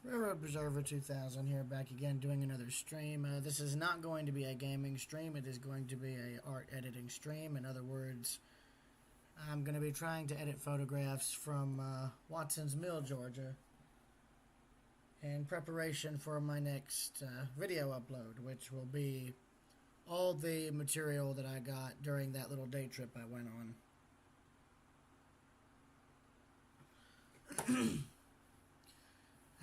Railroad Preserver 2000 here, back again doing another stream. This is not going to be a gaming stream, it is going to be a art editing stream. In other words, I'm going to be trying to edit photographs from Watson's Mill, Georgia, in preparation for my next video upload, which will be all the material that I got during that little day trip I went on.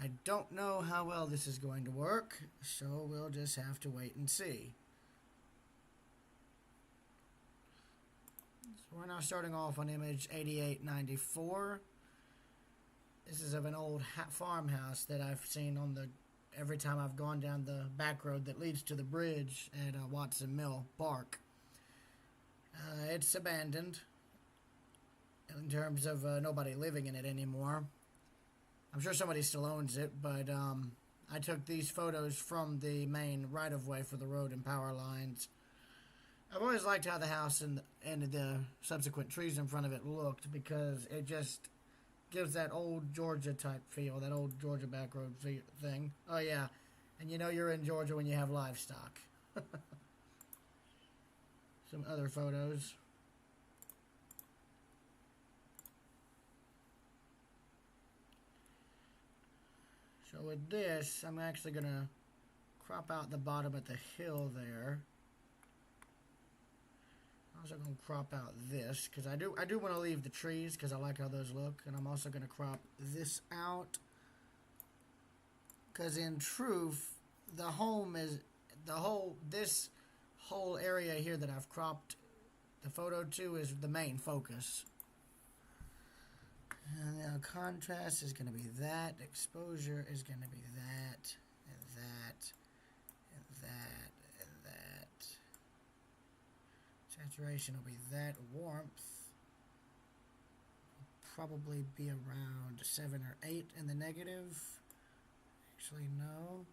I don't know how well this is going to work, so we'll just have to wait and see. So we're now starting off on image 8894. This is of an old farmhouse that I've seen on every time I've gone down the back road that leads to the bridge at Watson Mill Park. It's abandoned in terms of nobody living in it anymore. I'm sure somebody still owns it, but I took these photos from the main right-of-way for the road and power lines. I've always liked how the house and the subsequent trees in front of it looked, because it just gives that old Georgia type feel, that old Georgia back road thing. Oh yeah, and you know you're in Georgia when you have livestock. Some other photos. So with this, I'm actually going to crop out the bottom at the hill there. I'm also going to crop out this, because I do want to leave the trees, because I like how those look. And I'm also going to crop this out, because in truth, this whole area here that I've cropped the photo to is the main focus. And now contrast is going to be that. Exposure is going to be that, and that, and that, and that. Saturation will be that. Warmth will probably be around 7 or 8 in the negative. Actually, no.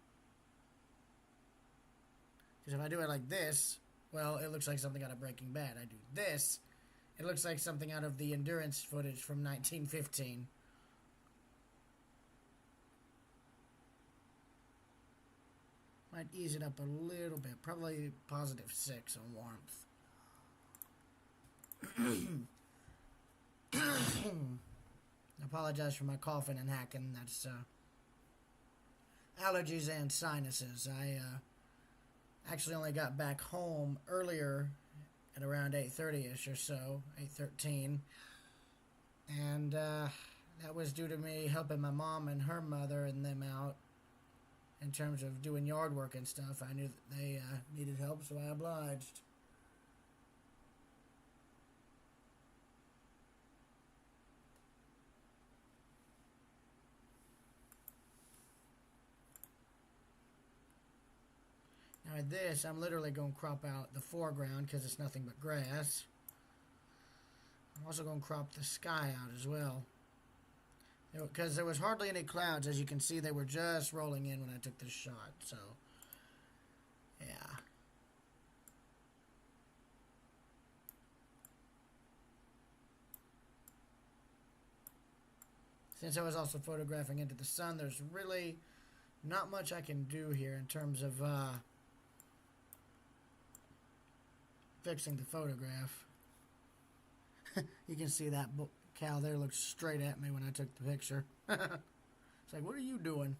Because if I do it like this, well, it looks like something out of Breaking Bad. I do this, it looks like something out of the endurance footage from 1915. Might ease it up a little bit. Probably positive 6 on warmth. I apologize for my coughing and hacking. That's allergies and sinuses. I actually only got back home earlier at around 8:30ish or so, 8:13, and that was due to me helping my mom and her mother and them out in terms of doing yard work and stuff. I knew that they needed help, so I obliged. Now with this, I'm literally going to crop out the foreground because it's nothing but grass. I'm also going to crop the sky out as well, because there was hardly any clouds. As you can see, they were just rolling in when I took this shot. So, yeah. Since I was also photographing into the sun, there's really not much I can do here in terms of fixing the photograph. You can see that cow there looked straight at me when I took the picture. It's like, what are you doing?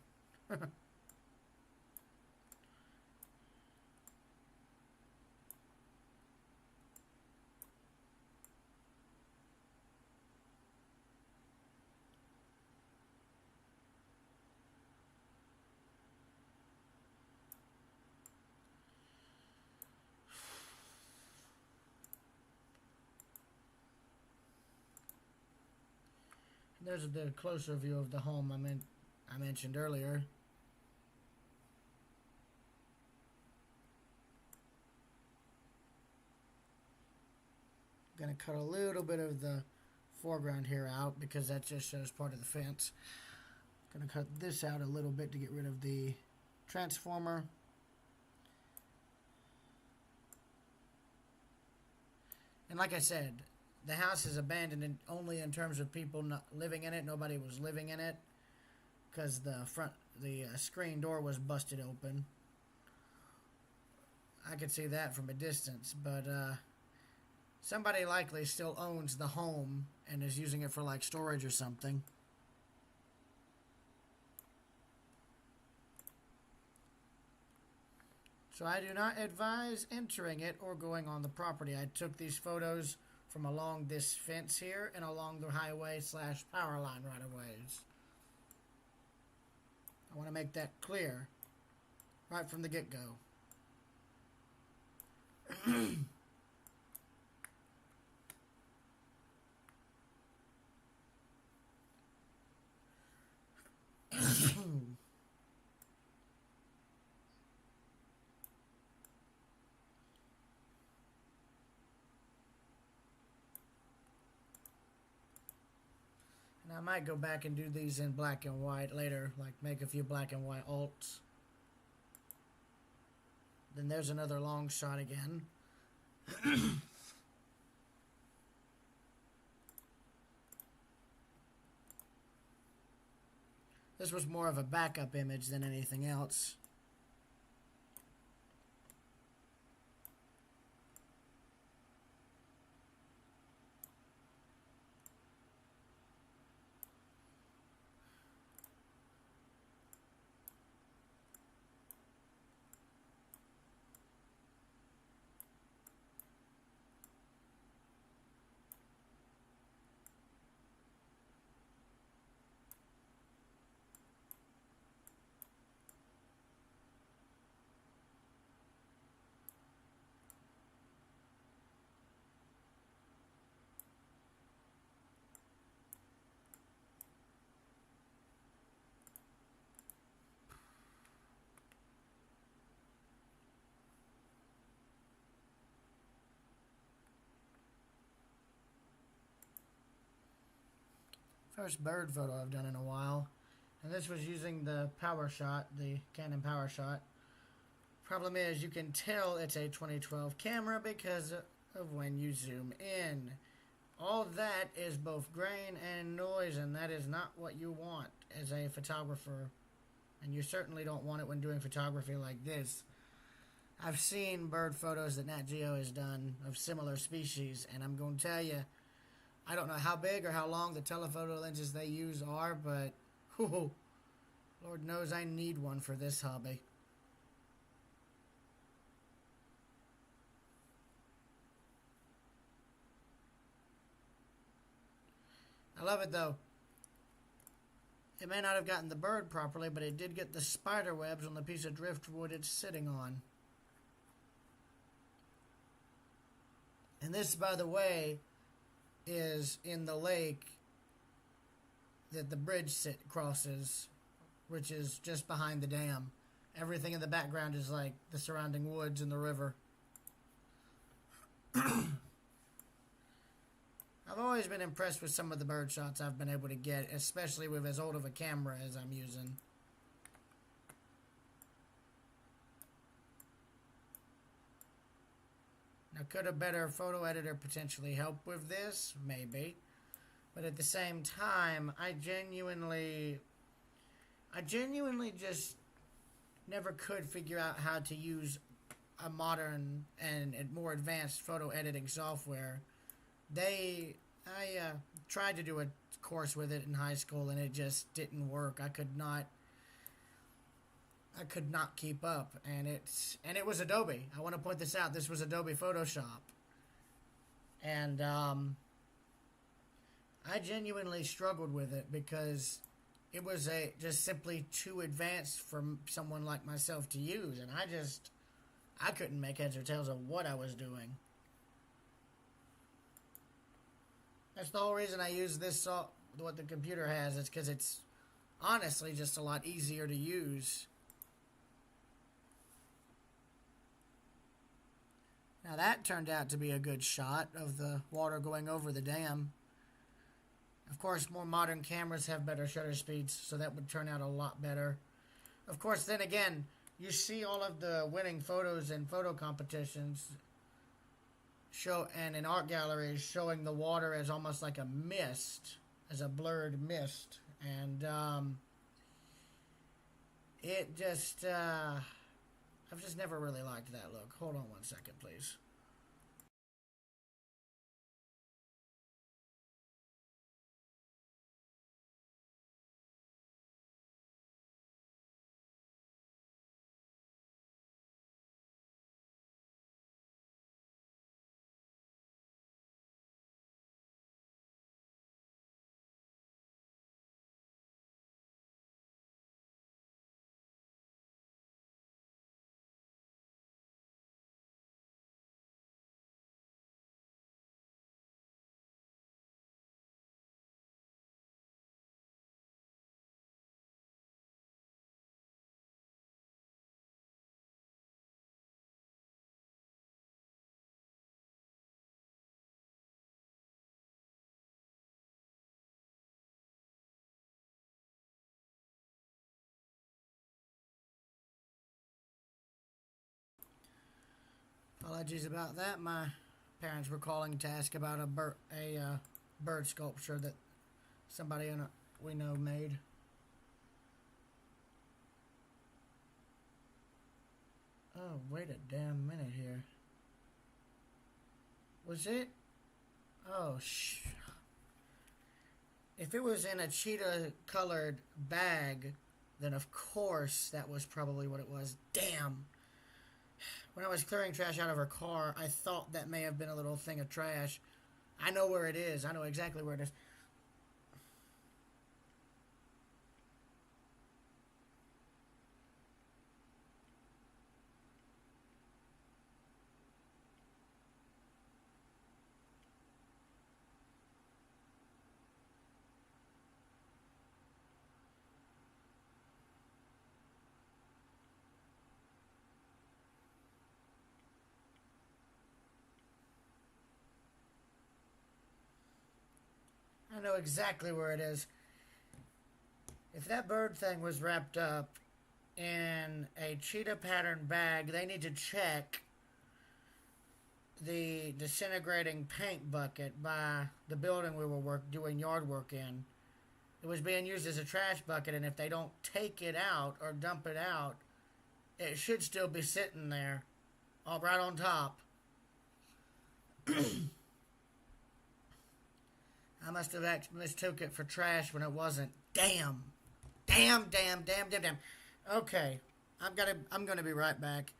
There's the closer view of the home I mentioned earlier. I'm going to cut a little bit of the foreground here out because that just shows part of the fence. I'm going to cut this out a little bit to get rid of the transformer. And like I said, the house is abandoned only in terms of people not living in it. Nobody was living in it because the front the screen door was busted open. I could see that from a distance, but somebody likely still owns the home and is using it for like storage or something. So I do not advise entering it or going on the property. I took these photos from along this fence here and along the highway / power line right of ways. I want to make that clear right from the get-go. And I might go back and do these in black and white later, like make a few black and white alts. Then there's another long shot again. This was more of a backup image than anything else. First bird photo I've done in a while. And this was using the PowerShot, the Canon PowerShot. Problem is, you can tell it's a 2012 camera because of when you zoom in. All that is both grain and noise, and that is not what you want as a photographer. And you certainly don't want it when doing photography like this. I've seen bird photos that Nat Geo has done of similar species, and I'm going to tell you, I don't know how big or how long the telephoto lenses they use are, but whew, Lord knows I need one for this hobby. I love it though. It may not have gotten the bird properly, but it did get the spider webs on the piece of driftwood it's sitting on. And this, by the way, is in the lake that the bridge crosses, which is just behind the dam. Everything in the background is like the surrounding woods and the river. I've always been impressed with some of the bird shots I've been able to get, especially with as old of a camera as I'm using. Now, could a better photo editor potentially help with this? Maybe. But at the same time, I genuinely just never could figure out how to use a modern and more advanced photo editing software. I tried to do a course with it in high school, and it just didn't work. I could not keep up, and it was Adobe. I want to point this out. This was Adobe Photoshop, and I genuinely struggled with it because it was just simply too advanced for someone like myself to use, and I couldn't make heads or tails of what I was doing. That's the whole reason I use this what the computer has. It's because it's honestly just a lot easier to use. Now that turned out to be a good shot of the water going over the dam. Of course, more modern cameras have better shutter speeds, so that would turn out a lot better. Of course, then again, you see all of the winning photos in photo competitions and in art galleries showing the water as almost like a mist, as a blurred mist. And It just, I've just never really liked that look. Hold on one second, please. Apologies about that. My parents were calling to ask about bird sculpture that somebody we know made. Oh, wait a damn minute here. Was it? Oh, if it was in a cheetah colored bag, then of course that was probably what it was. Damn. When I was clearing trash out of her car, I thought that may have been a little thing of trash. I know where it is. I know exactly where it is. I know exactly where it is. If that bird thing was wrapped up in a cheetah pattern bag, they need to check the disintegrating paint bucket by the building we were doing yard work in. It was being used as a trash bucket, and if they don't take it out or dump it out, it should still be sitting there, all right on top. I must have mistook it for trash when it wasn't. Damn, damn, damn, damn, damn, damn. Okay, I'm gonna be right back.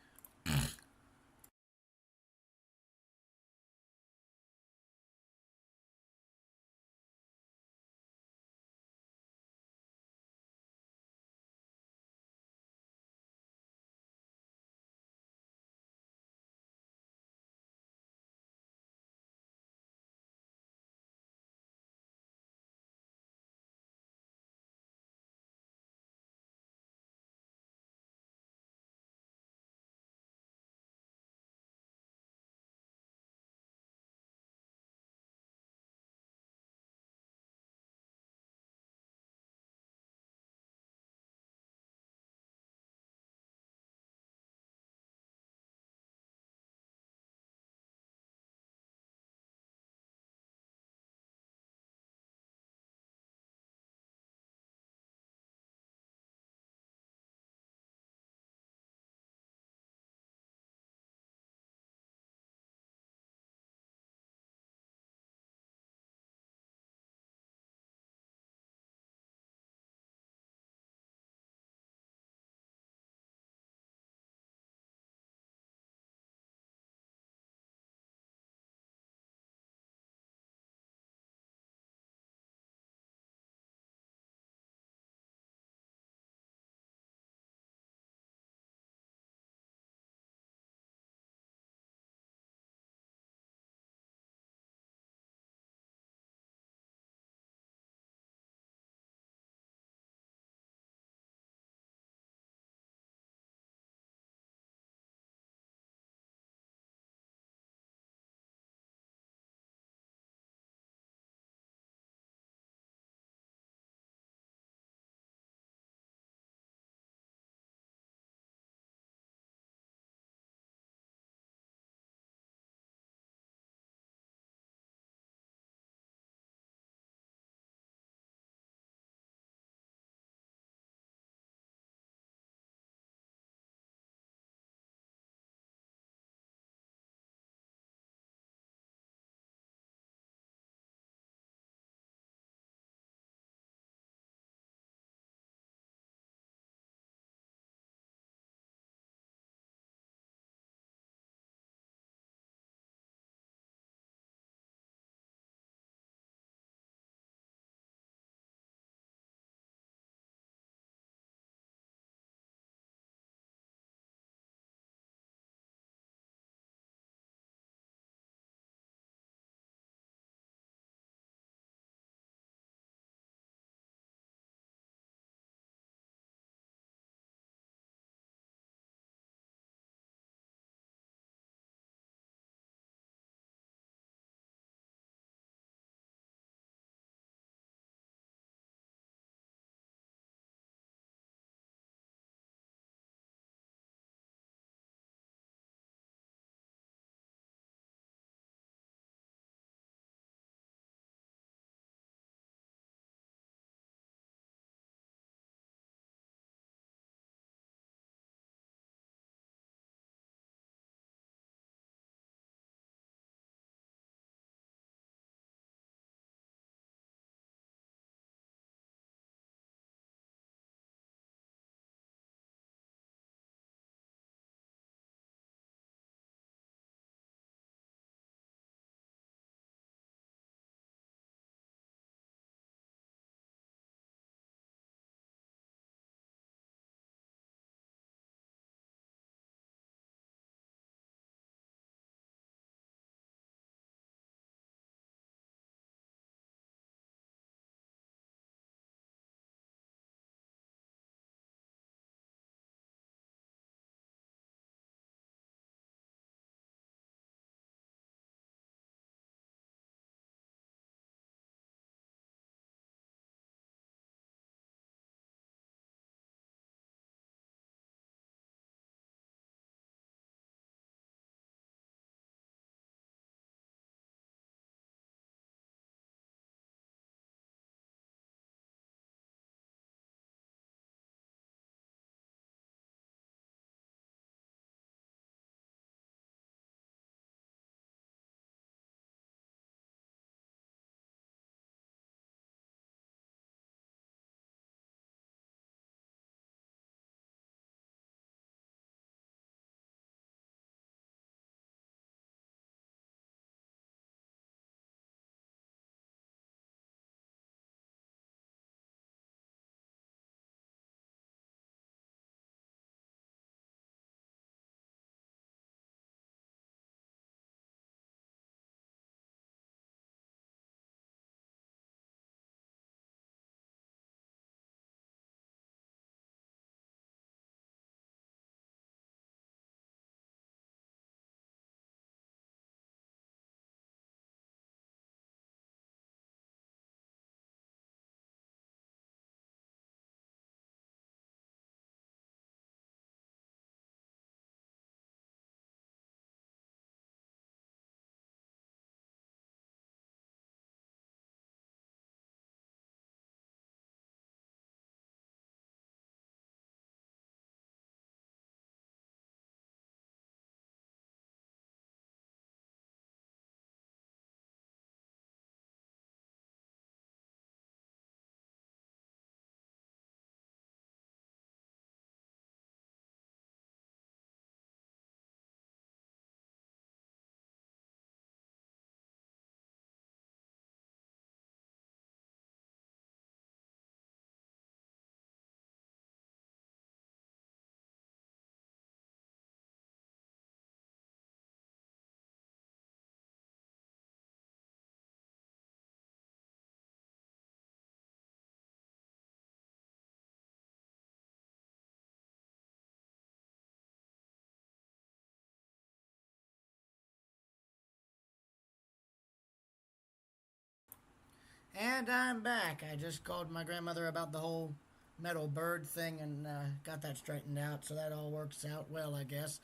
And I'm back. I just called my grandmother about the whole metal bird thing and got that straightened out, so that all works out well, I guess.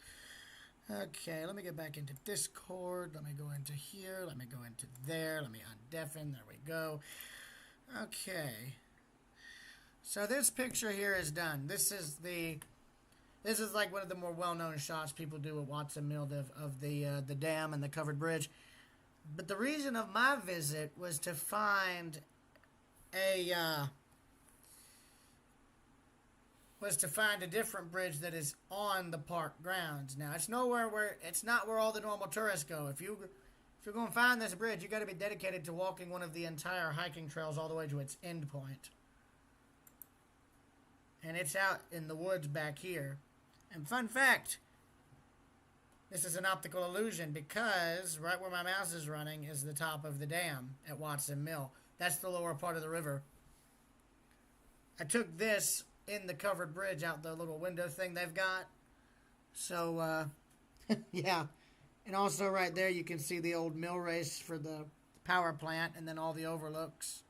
Okay, let me get back into Discord. Let me go into here. Let me go into there. Let me undeafen. There we go. Okay. So this picture here is done. This is like one of the more well-known shots people do at Watson Mill of the dam and the covered bridge. But the reason of my visit was to find a different bridge that is on the park grounds. Now it's not where all the normal tourists go. If you're going to find this bridge, you got to be dedicated to walking one of the entire hiking trails all the way to its end point. And it's out in the woods back here. And fun fact, this is an optical illusion because right where my mouse is running is the top of the dam at Watson Mill. That's the lower part of the river. I took this in the covered bridge out the little window thing they've got. So, yeah. And also right there you can see the old mill race for the power plant and then all the overlooks.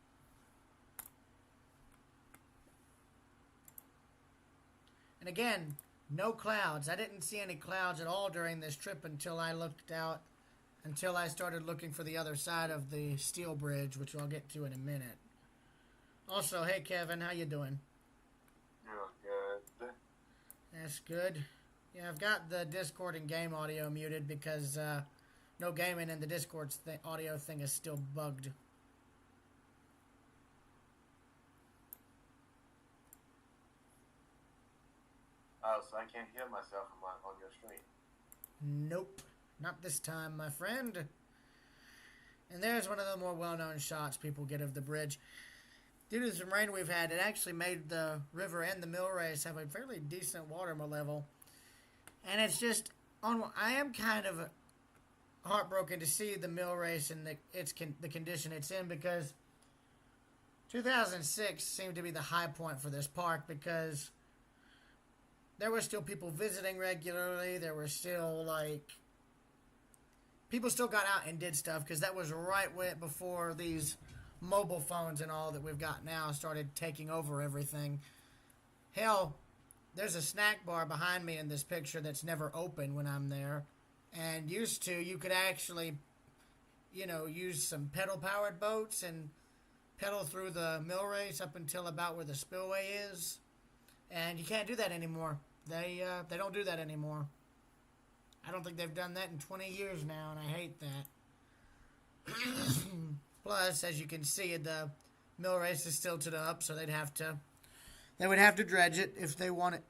And again, no clouds. I didn't see any clouds at all during this trip until I started looking for the other side of the steel bridge, which I'll get to in a minute. Also, hey Kevin, how you doing? Good. That's good. Yeah, I've got the Discord and game audio muted because no gaming and the Discord audio thing is still bugged. Oh, so I can't hear myself on your stream. Nope, not this time, my friend. And there's one of the more well-known shots people get of the bridge. Due to some rain we've had, it actually made the river and the mill race have a fairly decent water level. And it's just, I am kind of heartbroken to see the mill race and the condition it's in, because 2006 seemed to be the high point for this park because there were still people visiting regularly. There were still, people still got out and did stuff because that was right before these mobile phones and all that we've got now started taking over everything. Hell, there's a snack bar behind me in this picture that's never open when I'm there. And you could actually, use some pedal-powered boats and pedal through the mill race up until about where the spillway is. And you can't do that anymore. They don't do that anymore. I don't think they've done that in 20 years now, and I hate that. Plus, as you can see, the mill race is tilted up, so they would have to dredge it if they want it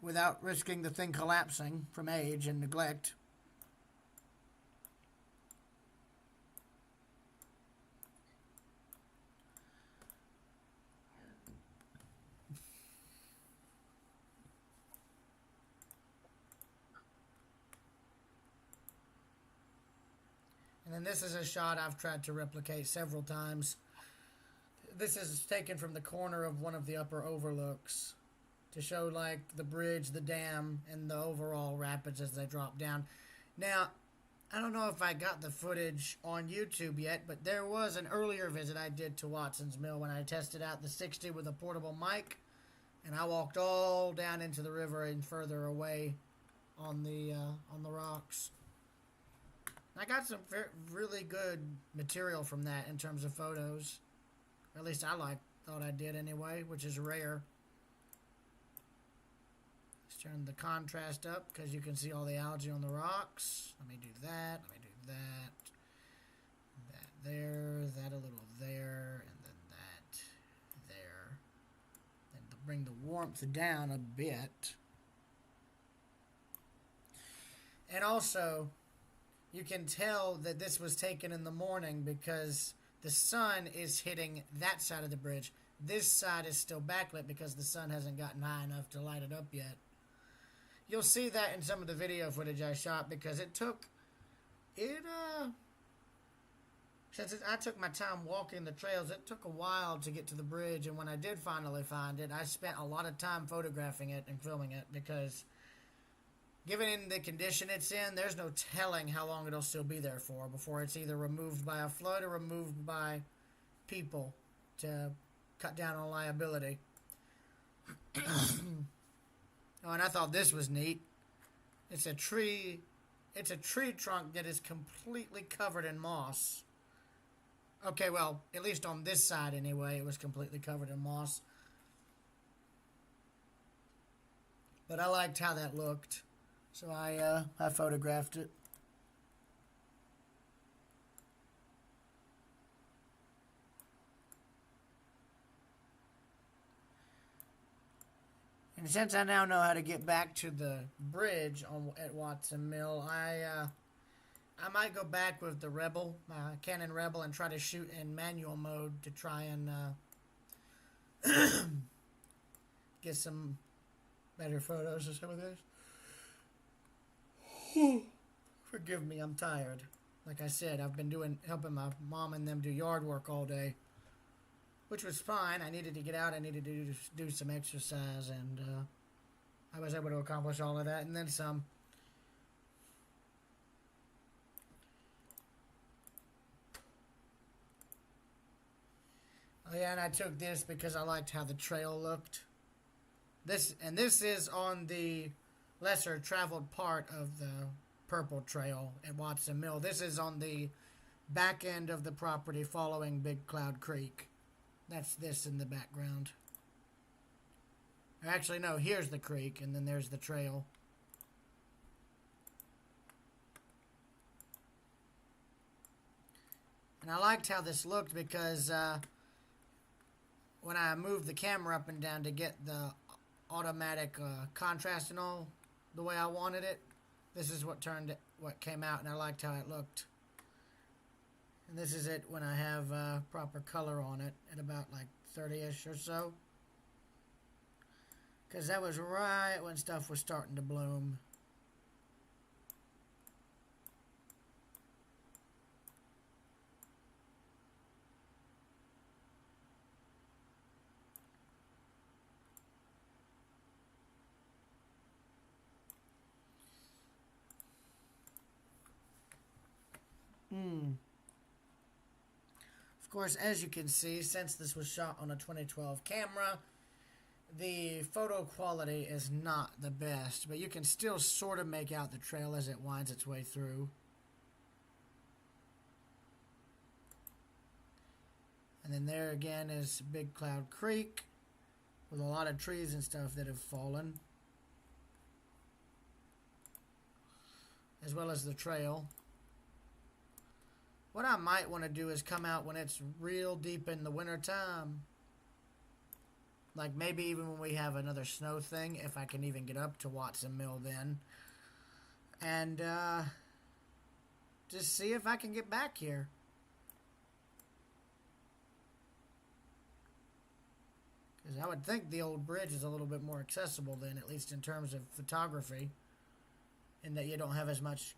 without risking the thing collapsing from age and neglect. And then this is a shot I've tried to replicate several times. This is taken from the corner of one of the upper overlooks to show the bridge, the dam, and the overall rapids as they drop down. Now, I don't know if I got the footage on YouTube yet, but there was an earlier visit I did to Watson's Mill when I tested out the 60 with a portable mic, and I walked all down into the river and further away on the rocks. I got some really good material from that in terms of photos. Or at least thought I did anyway, which is rare. Let's turn the contrast up because you can see all the algae on the rocks. Let me do that. Let me do that. That there. That a little there. And then that there. And to bring the warmth down a bit. And also, you can tell that this was taken in the morning because the sun is hitting that side of the bridge. This side is still backlit because the sun hasn't gotten high enough to light it up yet. You'll see that in some of the video footage I shot because I took my time walking the trails, it took a while to get to the bridge, and when I did finally find it, I spent a lot of time photographing it and filming it because given the condition it's in, there's no telling how long it'll still be there for before it's either removed by a flood or removed by people to cut down on liability. Oh, and I thought this was neat. It's a tree trunk that is completely covered in moss. Okay, well, at least on this side anyway, it was completely covered in moss. But I liked how that looked, so I photographed it. And since I now know how to get back to the bridge at Watson Mill, I might go back with the Rebel, my Canon Rebel, and try to shoot in manual mode to try and get some better photos of some of this. Forgive me, I'm tired. Like I said, I've been helping my mom and them do yard work all day, which was fine. I needed to get out. I needed to do some exercise, and I was able to accomplish all of that and then some. Oh yeah, and I took this because I liked how the trail looked. This is on the lesser traveled part of the Purple Trail at Watson Mill. This is on the back end of the property following Big Cloud Creek. That's this in the background. Actually, no, here's the creek, and then there's the trail. And I liked how this looked because when I moved the camera up and down to get the automatic contrast and all the way I wanted it, this is what came out, and I liked how it looked. And this is it when I have proper color on it at about like 30-ish or so. Because that was right when stuff was starting to bloom. Of course, as you can see, since this was shot on a 2012 camera, the photo quality is not the best, but you can still sort of make out the trail as it winds its way through. And then there again is Big Cloud Creek with a lot of trees and stuff that have fallen, as well as the trail. What I might want to do is come out when it's real deep in the winter time. Like maybe even when we have another snow thing, if I can even get up to Watson Mill then. And just see if I can get back here. Because I would think the old bridge is a little bit more accessible then, at least in terms of photography. And that you don't have as much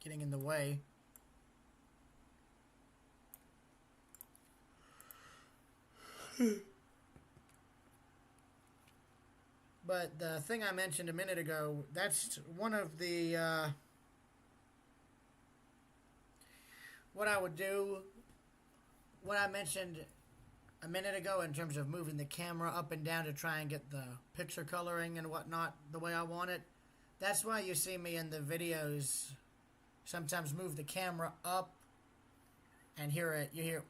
getting in the way. But the thing I mentioned a minute ago, that's one of the, what I would do, what I mentioned a minute ago in terms of moving the camera up and down to try and get the picture coloring and whatnot the way I want it. That's why you see me in the videos sometimes move the camera up and you hear,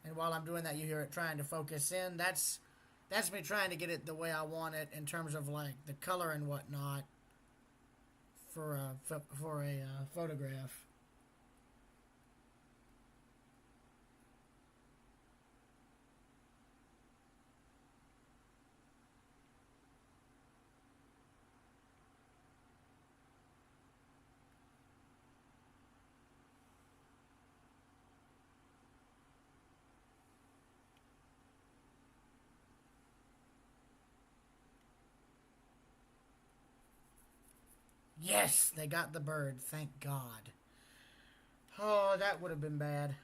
and while I'm doing that, you hear it trying to focus in. That's me trying to get it the way I want it in terms of like the color and whatnot for a photograph. Yes, they got the bird. Thank God. Oh, that would have been bad.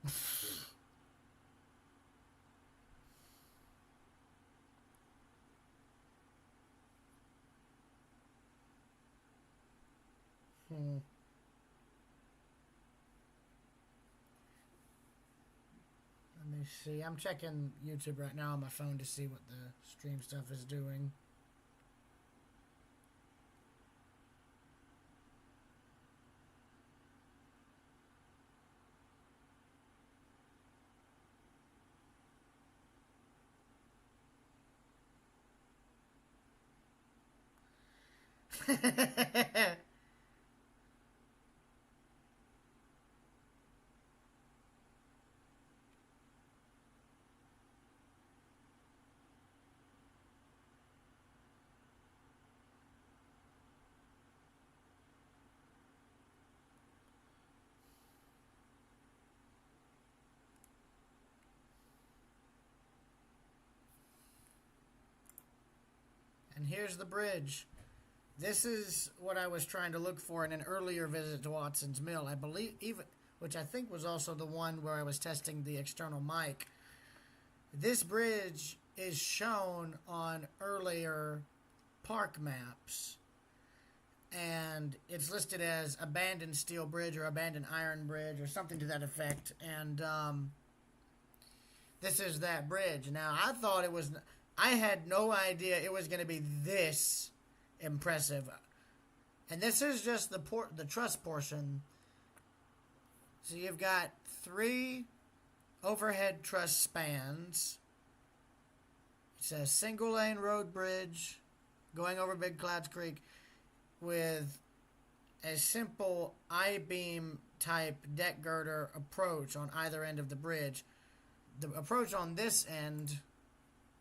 Hmm. Let me see. I'm checking YouTube right now on my phone to see what the stream stuff is doing. And here's the bridge. This is what I was trying to look for in an earlier visit to Watson's Mill. I believe, even, which I think was also the one where I was testing the external mic. This bridge is shown on earlier park maps, and it's listed as abandoned steel bridge or abandoned iron bridge or something to that effect. And this is that bridge. Now, I thought it was, I had no idea it was going to be this impressive. And this is just the truss portion. So you've got 3 overhead truss spans. It's a single lane road bridge going over Big Clouds Creek with a simple I-beam type deck girder approach on either end of the bridge. The approach on this end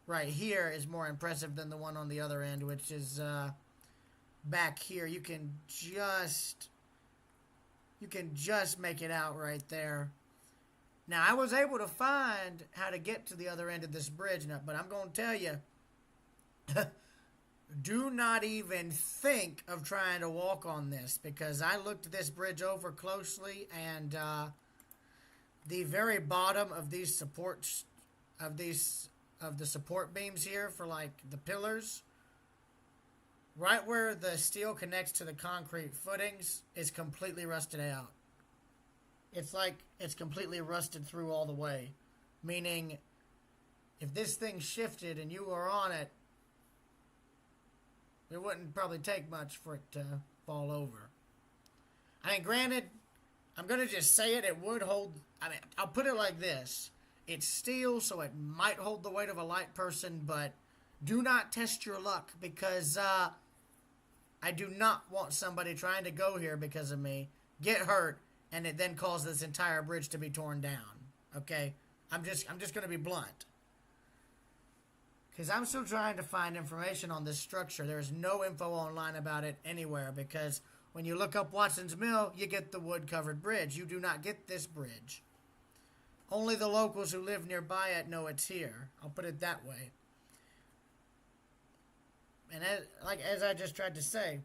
right here is more impressive than the one on the other end, which is back here. You can just make it out right there. Now, I was able to find how to get to the other end of this bridge, now, but I'm going to tell you, do not even think of trying to walk on this, because I looked this bridge over closely, and the very bottom of these supports, of the support beams here for like the pillars, right where the steel connects to the concrete footings, is completely rusted out. It's like it's completely rusted through all the way. Meaning, if this thing shifted and you were on it, it wouldn't probably take much for it to fall over. I mean, granted, I'm going to just say it, it would hold, I mean, I'll put it like this. It's steel, so it might hold the weight of a light person, but do not test your luck, because I do not want somebody trying to go here because of me get hurt, and it then cause this entire bridge to be torn down. Okay? I'm just going to be blunt. Because I'm still trying to find information on this structure. There's no info online about it anywhere, because when you look up Watson's Mill, you get the wood-covered bridge. You do not get this bridge. Only the locals who live nearby it know it's here. I'll put it that way. And as I just tried to say,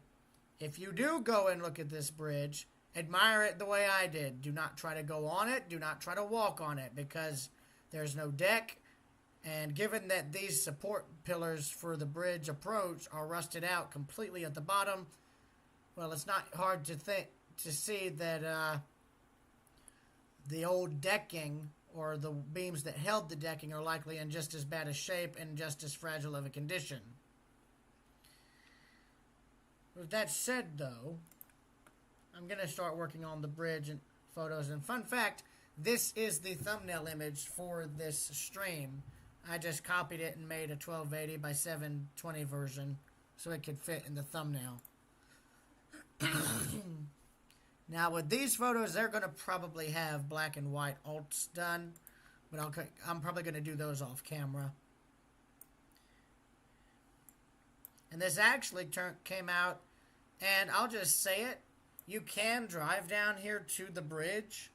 if you do go and look at this bridge, admire it the way I did. Do not try to go on it. Do not try to walk on it, because there's no deck. And given that these support pillars for the bridge approach are rusted out completely at the bottom, well, it's not hard to see that the old decking or the beams that held the decking are likely in just as bad a shape and just as fragile of a condition. With that said, though, I'm going to start working on the bridge and photos. And fun fact, this is the thumbnail image for this stream. I just copied it and made a 1280 by 720 version so it could fit in the thumbnail. Now, with these photos, they're going to probably have black and white alts done, but I'm probably going to do those off camera. And this actually came out, and I'll just say it, you can drive down here to the bridge,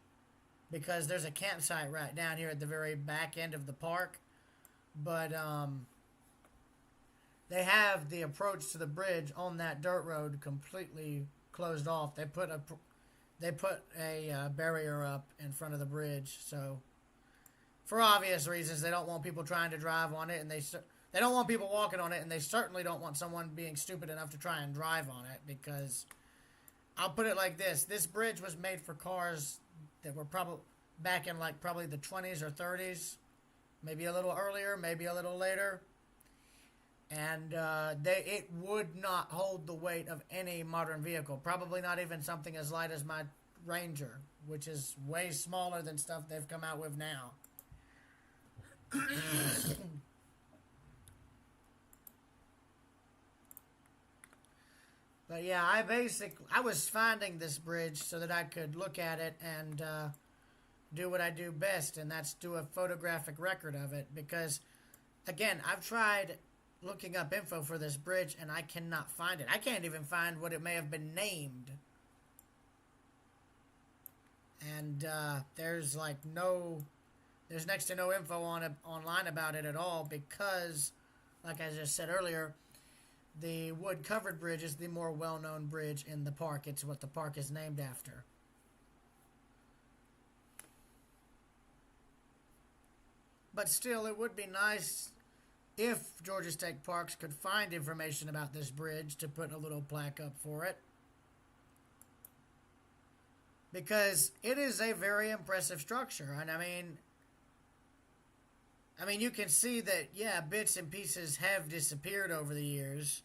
because there's a campsite right down here at the very back end of the park. But they have the approach to the bridge on that dirt road completely closed off. they put a barrier up in front of the bridge. So, for obvious reasons, they don't want people trying to drive on it, and they don't want people walking on it, and they certainly don't want someone being stupid enough to try and drive on it, because I'll put it like this. This bridge was made for cars that were probably back in like probably the 20s or 30s, maybe a little earlier, maybe a little later. And it would not hold the weight of any modern vehicle. Probably not even something as light as my Ranger, which is way smaller than stuff they've come out with now. But yeah, I was finding this bridge so that I could look at it and do what I do best, and that's do a photographic record of it. Because, again, I've tried looking up info for this bridge, and I cannot find it. I can't even find what it may have been named. And there's next to no info on it online about it at all, because, like I just said earlier, the wood-covered bridge is the more well-known bridge in the park. It's what the park is named after. But still, it would be nice if Georgia State Parks could find information about this bridge to put a little plaque up for it. Because it is a very impressive structure. And I mean, you can see that, yeah, bits and pieces have disappeared over the years.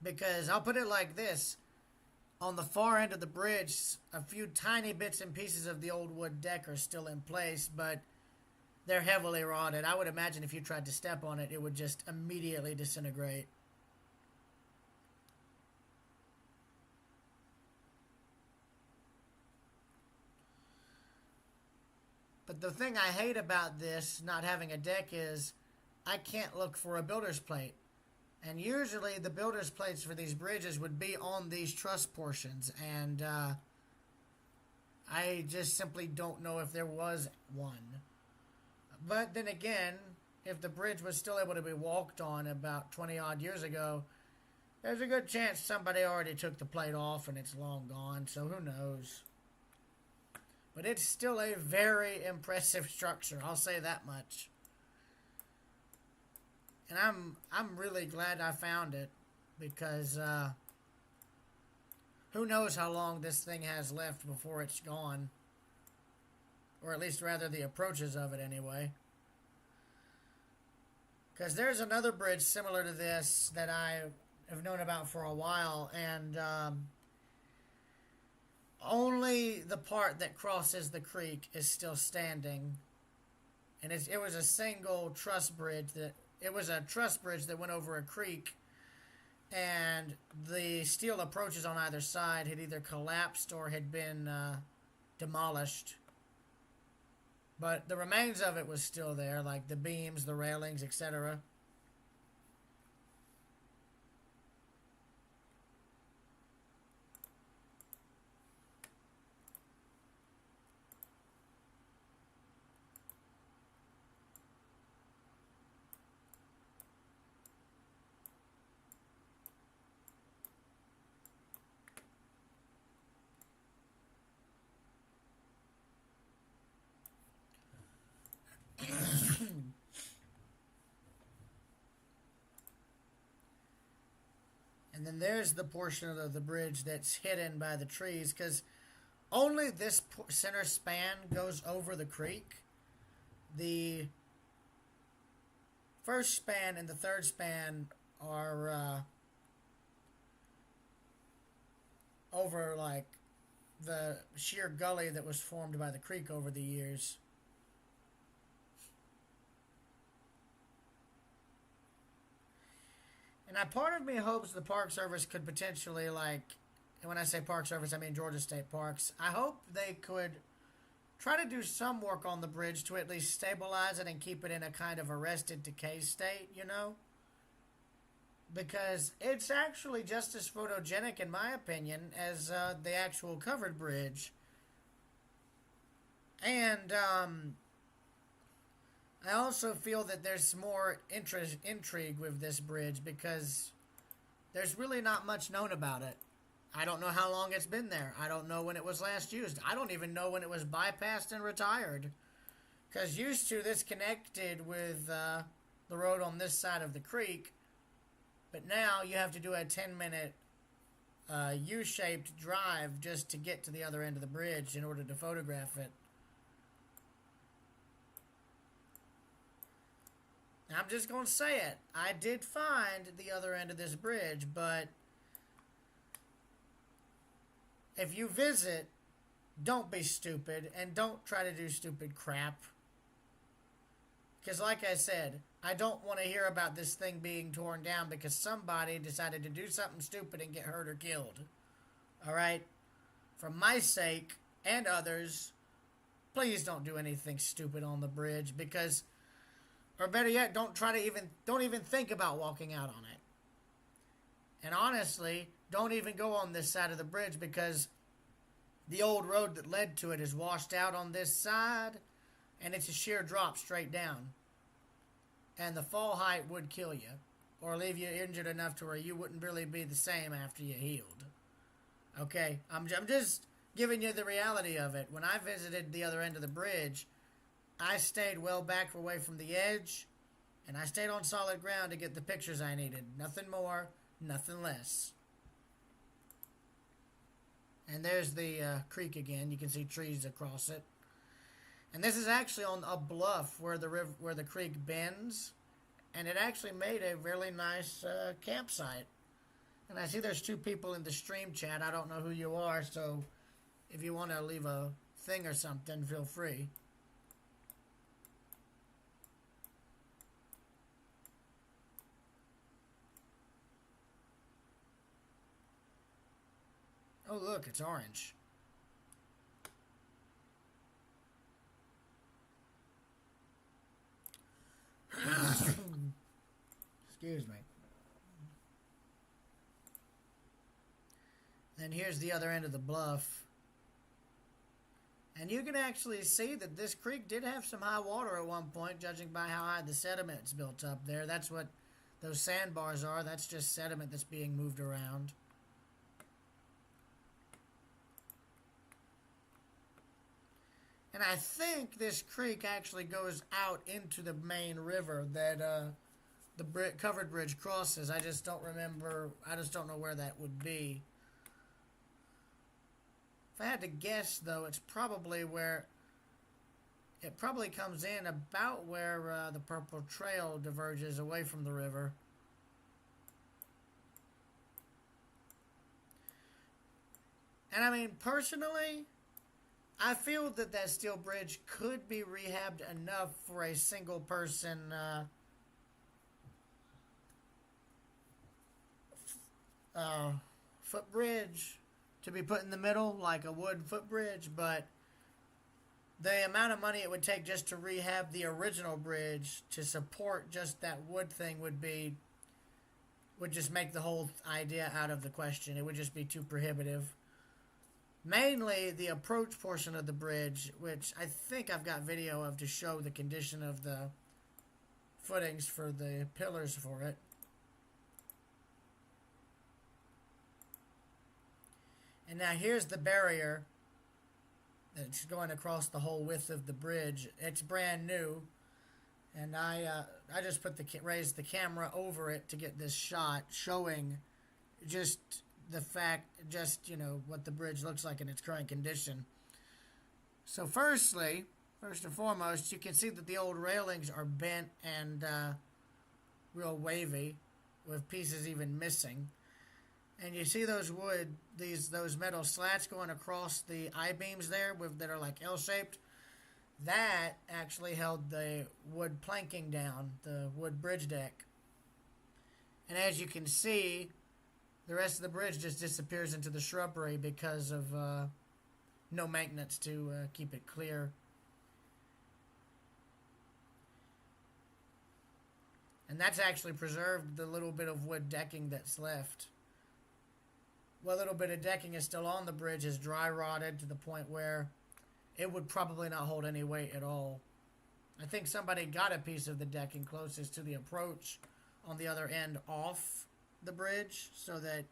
Because I'll put it like this. On the far end of the bridge, a few tiny bits and pieces of the old wood deck are still in place, but they're heavily rotted. I would imagine if you tried to step on it, it would just immediately disintegrate. But the thing I hate about this, not having a deck, is I can't look for a builder's plate. And usually the builder's plates for these bridges would be on these truss portions. And I just simply don't know if there was one. But then again, if the bridge was still able to be walked on about 20 odd years ago, there's a good chance somebody already took the plate off and it's long gone. So who knows? But it's still a very impressive structure. I'll say that much. And I'm really glad I found it, because who knows how long this thing has left before it's gone. Or at least rather the approaches of it anyway. Because there's another bridge similar to this that I have known about for a while, and only the part that crosses the creek is still standing. And it was a single truss bridge it was a truss bridge that went over a creek, and the steel approaches on either side had either collapsed or had been demolished. But the remains of it was still there, like the beams, the railings, etc. And then there's the portion of the bridge that's hidden by the trees, because only this center span goes over the creek. The first span and the third span are over like the sheer gully that was formed by the creek over the years. And part of me hopes the Park Service could potentially, and when I say Park Service, I mean Georgia State Parks. I hope they could try to do some work on the bridge to at least stabilize it and keep it in a kind of arrested decay state, Because it's actually just as photogenic, in my opinion, as the actual covered bridge. And I also feel that there's more intrigue with this bridge, because there's really not much known about it. I don't know how long it's been there. I don't know when it was last used. I don't even know when it was bypassed and retired. Because used to, this connected with the road on this side of the creek. But now you have to do a 10-minute U-shaped drive just to get to the other end of the bridge in order to photograph it. I'm just going to say it. I did find the other end of this bridge, but if you visit, don't be stupid and don't try to do stupid crap. Because like I said, I don't want to hear about this thing being torn down because somebody decided to do something stupid and get hurt or killed. Alright? For my sake and others, please don't do anything stupid on the bridge because, or better yet, don't even think about walking out on it. And honestly, don't even go on this side of the bridge because the old road that led to it is washed out on this side and it's a sheer drop straight down. And the fall height would kill you or leave you injured enough to where you wouldn't really be the same after you healed. Okay, I'm just giving you the reality of it. When I visited the other end of the bridge, I stayed well back away from the edge, and I stayed on solid ground to get the pictures I needed. Nothing more, nothing less. And there's the creek again. You can see trees across it. And this is actually on a bluff where the creek bends, and it actually made a really nice campsite. And I see there's 2 people in the stream chat. I don't know who you are, so if you want to leave a thing or something, feel free. Oh, look, it's orange. Excuse me. Then here's the other end of the bluff. And you can actually see that this creek did have some high water at one point, judging by how high the sediment's built up there. That's what those sandbars are. That's just sediment that's being moved around. And I think this creek actually goes out into the main river that the covered bridge crosses. I just don't remember. I just don't know where that would be. If I had to guess, though, it's probably where it probably comes in about where the Purple Trail diverges away from the river. And I mean, personally, I feel that steel bridge could be rehabbed enough for a single person footbridge to be put in the middle, like a wood footbridge, but the amount of money it would take just to rehab the original bridge to support just that wood thing would just make the whole idea out of the question. It would just be too prohibitive. Mainly the approach portion of the bridge, which I think I've got video of to show the condition of the footings for the pillars for it. And now here's the barrier that's going across the whole width of the bridge. It's brand new, and I just raised the camera over it to get this shot showing just the fact, you know, what the bridge looks like in its current condition. So first and foremost, you can see that the old railings are bent and real wavy, with pieces even missing. And you see those those metal slats going across the I-beams there that are like L-shaped. That actually held the wood planking down, the wood bridge deck. And as you can see, the rest of the bridge just disappears into the shrubbery because of no maintenance to keep it clear. And that's actually preserved the little bit of wood decking that's left. What little bit of decking is still on the bridge is dry rotted to the point where it would probably not hold any weight at all. I think somebody got a piece of the decking closest to the approach on the other end off the bridge so that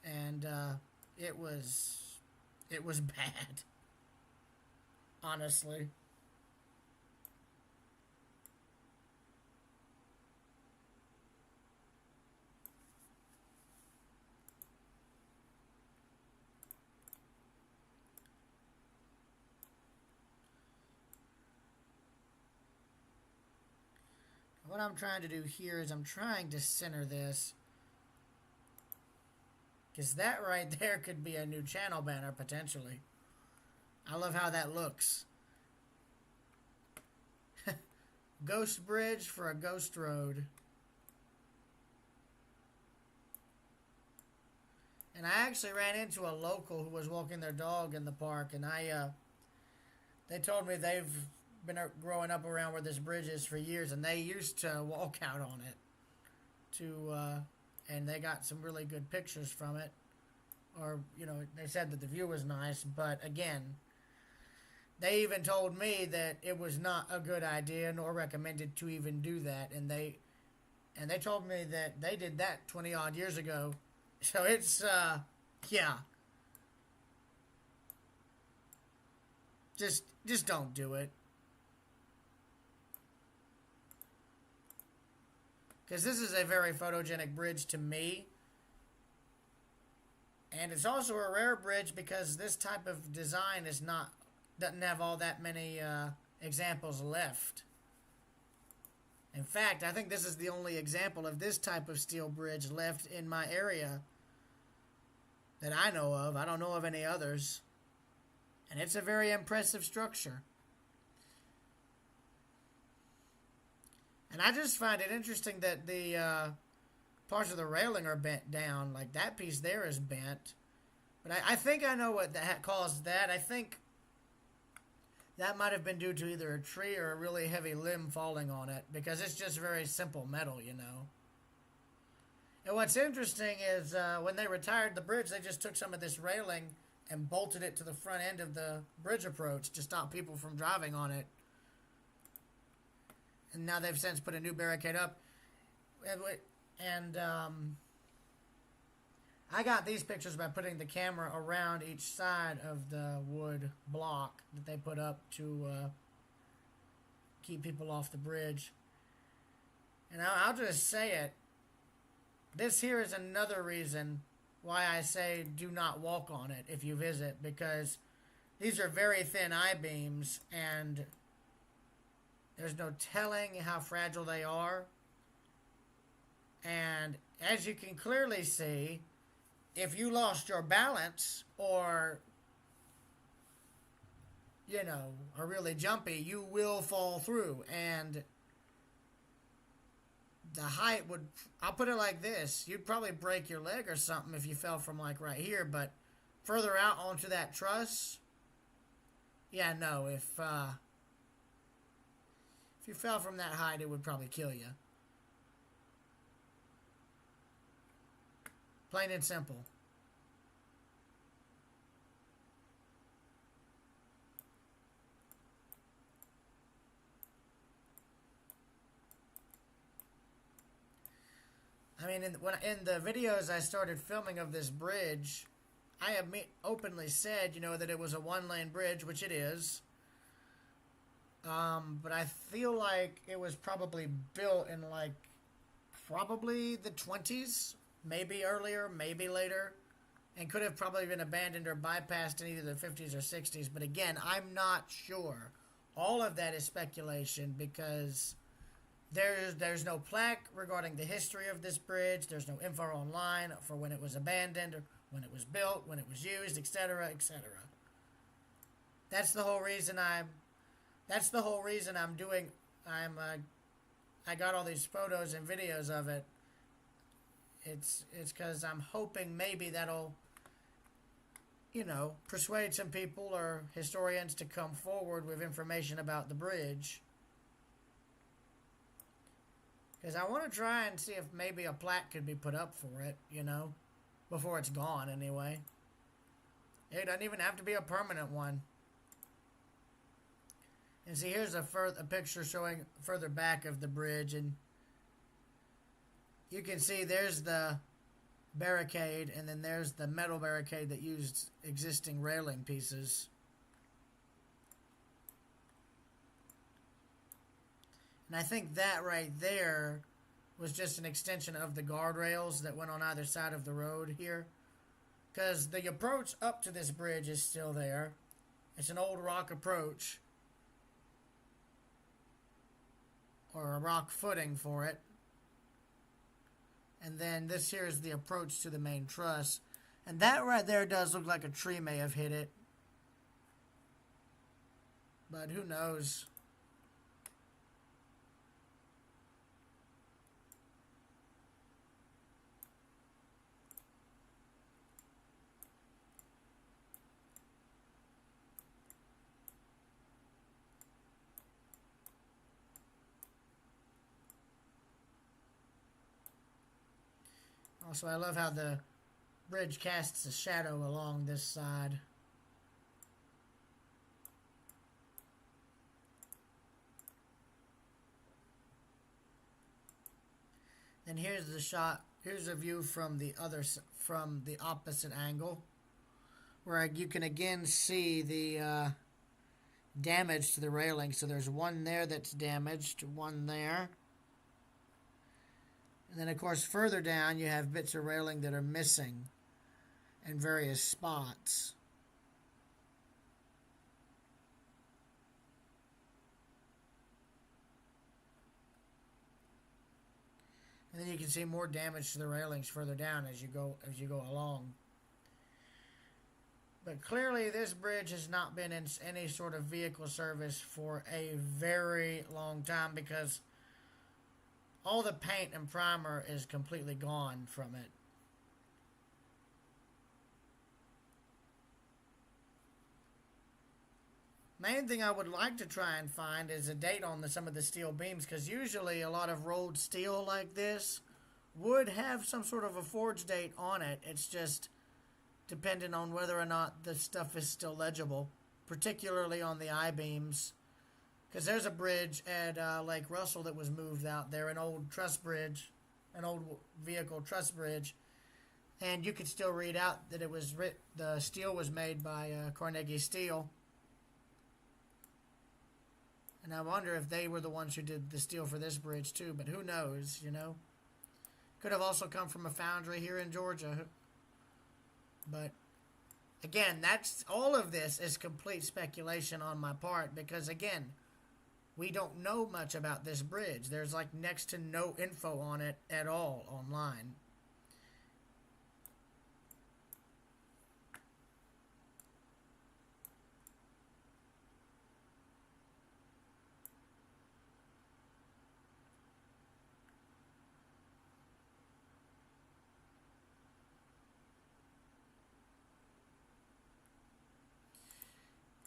and it was bad, honestly. What I'm trying to do here is I'm trying to center this, because that right there could be a new channel banner potentially. I love how that looks. Ghost bridge for a ghost road. And I actually ran into a local who was walking their dog in the park, and they told me they've been growing up around where this bridge is for years, and they used to walk out on it and they got some really good pictures from it. Or, they said that the view was nice, but again, they even told me that it was not a good idea nor recommended to even do that, and they told me that they did that 20 odd years ago. So it's yeah. Just don't do it. Because this is a very photogenic bridge to me. And it's also a rare bridge because this type of design doesn't have all that many examples left. In fact, I think this is the only example of this type of steel bridge left in my area that I know of. I don't know of any others. And it's a very impressive structure. And I just find it interesting that the parts of the railing are bent down. Like that piece there is bent. But I think I know what that caused that. I think that might have been due to either a tree or a really heavy limb falling on it, because it's just very simple metal, And what's interesting is when they retired the bridge, they just took some of this railing and bolted it to the front end of the bridge approach to stop people from driving on it. And now they've since put a new barricade up. And I got these pictures by putting the camera around each side of the wood block that they put up to keep people off the bridge. And I'll just say it. This here is another reason why I say do not walk on it if you visit, because these are very thin I-beams, and there's no telling how fragile they are. And as you can clearly see, if you lost your balance or, are really jumpy, you will fall through. And the height would, I'll put it like this, you'd probably break your leg or something if you fell from like right here, but further out onto that truss, yeah, no, if you fell from that height, it would probably kill you. Plain and simple. I mean, in the videos I started filming of this bridge, I have openly said, that it was a one-lane bridge, which it is. But I feel like it was probably built in probably the 20s, maybe earlier, maybe later, and could have probably been abandoned or bypassed in either the 50s or 60s. But again, I'm not sure. All of that is speculation because there's no plaque regarding the history of this bridge. There's no info online for when it was abandoned or when it was built, when it was used, etc., etc. That's the whole reason I got all these photos and videos of it. It's because I'm hoping maybe that'll, persuade some people or historians to come forward with information about the bridge. Because I want to try and see if maybe a plaque could be put up for it, before it's gone anyway. It doesn't even have to be a permanent one. And see, here's a picture showing further back of the bridge, and you can see there's the barricade, and then there's the metal barricade that used existing railing pieces. And I think that right there was just an extension of the guardrails that went on either side of the road here. Because the approach up to this bridge is still there. It's an old rock approach, or a rock footing for it. And then this here is the approach to the main truss. And that right there does look like a tree may have hit it. But who knows? Also, I love how the bridge casts a shadow along this side. And here's the shot. Here's a view from the opposite angle, where you can again see the damage to the railing. So there's one there that's damaged, one there. And then, of course, further down, you have bits of railing that are missing in various spots. And then you can see more damage to the railings further down as you go along. But clearly, this bridge has not been in any sort of vehicle service for a very long time, because all the paint and primer is completely gone from it. Main thing I would like to try and find is a date on some of the steel beams, because usually a lot of rolled steel like this would have some sort of a forge date on it. It's just dependent on whether or not the stuff is still legible, particularly on the I-beams. Because there's a bridge at Lake Russell that was moved out there, an old truss bridge, an old vehicle truss bridge, and you could still read out that it was the steel was made by Carnegie Steel. And I wonder if they were the ones who did the steel for this bridge too, but who knows, you know? Could have also come from a foundry here in Georgia. But again, that's all of this is complete speculation on my part, because again, we don't know much about this bridge. There's like next to no info on it at all online.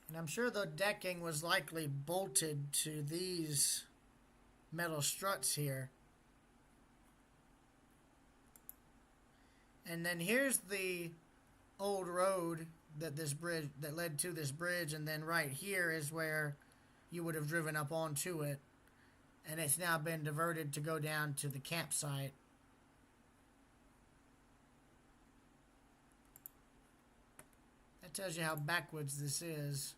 And I'm sure the decking was likely bolted to these metal struts here. And then here's the old road that led to this bridge, and then right here is where you would have driven up onto it. And it's now been diverted to go down to the campsite. That tells you how backwards this is.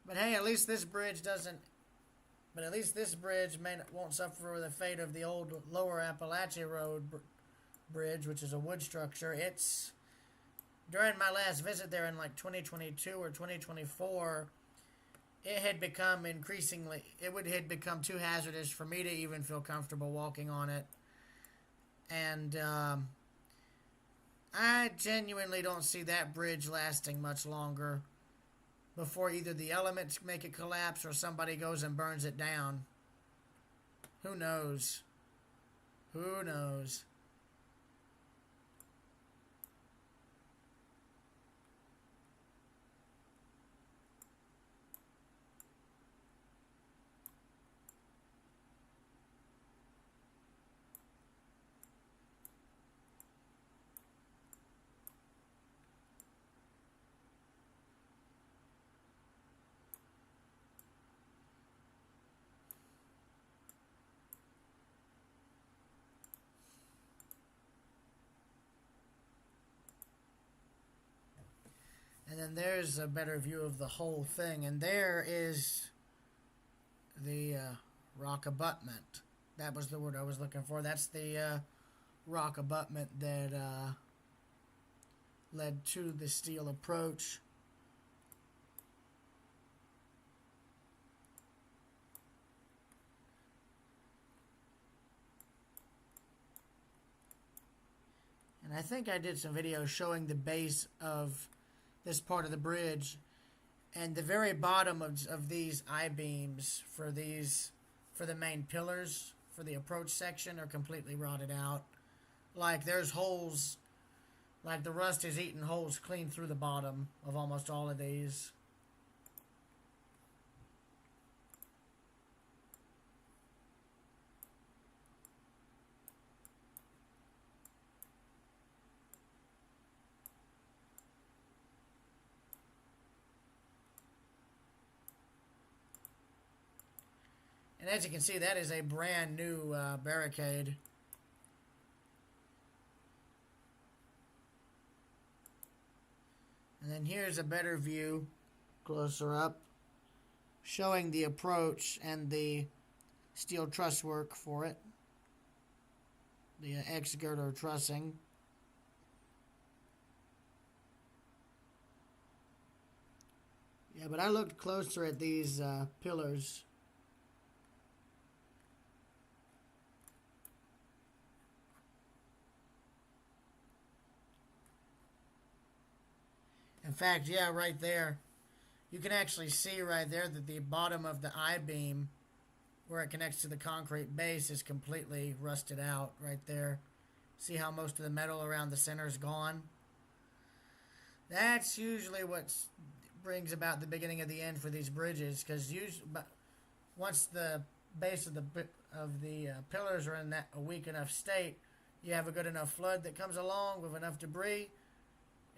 But hey, at least this bridge won't suffer the fate of the old Lower Appalachia Road bridge, which is a wood structure. It's, during my last visit there in like 2022 or 2024, it had become too hazardous for me to even feel comfortable walking on it. And I genuinely don't see that bridge lasting much longer before either the elements make it collapse or somebody goes and burns it down. Who knows? Who knows? then there's a better view of the whole thing. And there is the rock abutment. That was the word I was looking for. That's the rock abutment that led to the steel approach. And I think I did some videos showing the base of this part of the bridge, and the very bottom of these I-beams for the main pillars for the approach section are completely rotted out. Like there's holes, like the rust is eating holes clean through the bottom of almost all of these. And as you can see, that is a brand new barricade. And then here's a better view, closer up, showing the approach and the steel truss work for it. The X-girder trussing. Yeah, but I looked closer at these pillars. In fact, yeah, right there, you can actually see right there that the bottom of the I-beam, where it connects to the concrete base, is completely rusted out right there. See how most of the metal around the center is gone? That's usually what brings about the beginning of the end for these bridges, because once the base of the pillars are in a weak enough state, you have a good enough flood that comes along with enough debris,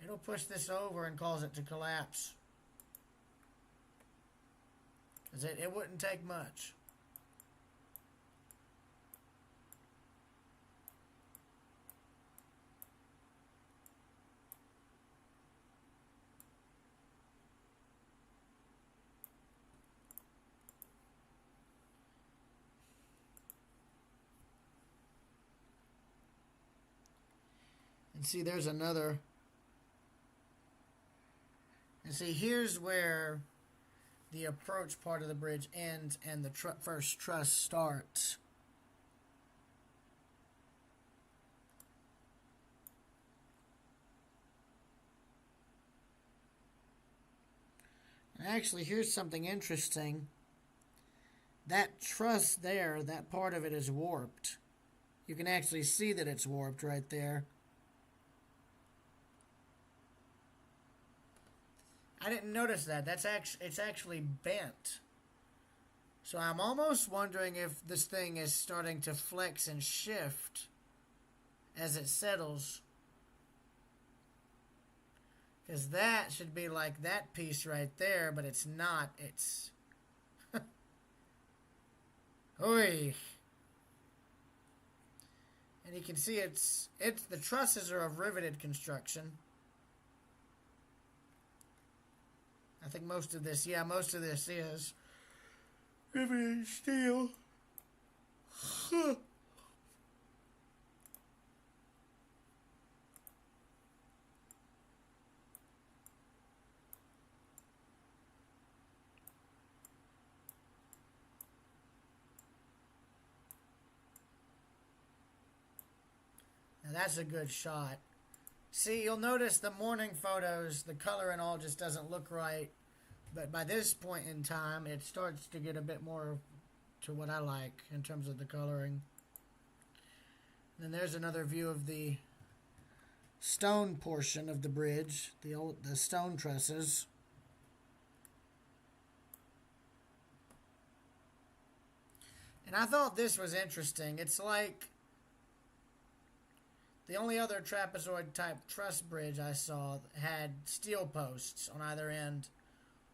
it'll push this over and cause it to collapse. Because it wouldn't take much. And see, there's another. And see, here's where the approach part of the bridge ends and the first truss starts. And actually, here's something interesting. That truss there, that part of it is warped. You can actually see that it's warped right there. I didn't notice that. It's actually bent. So I'm almost wondering if this thing is starting to flex and shift as it settles. Because that should be like that piece right there, but it's not. It's... Oy. And you can see it's the trusses are of riveted construction. I think most of this is riveted steel. Now that's a good shot. See, you'll notice the morning photos, the color and all just doesn't look right. But by this point in time, it starts to get a bit more to what I like in terms of the coloring. Then there's another view of the stone portion of the bridge, the stone trusses. And I thought this was interesting. It's like the only other trapezoid type truss bridge I saw had steel posts on either end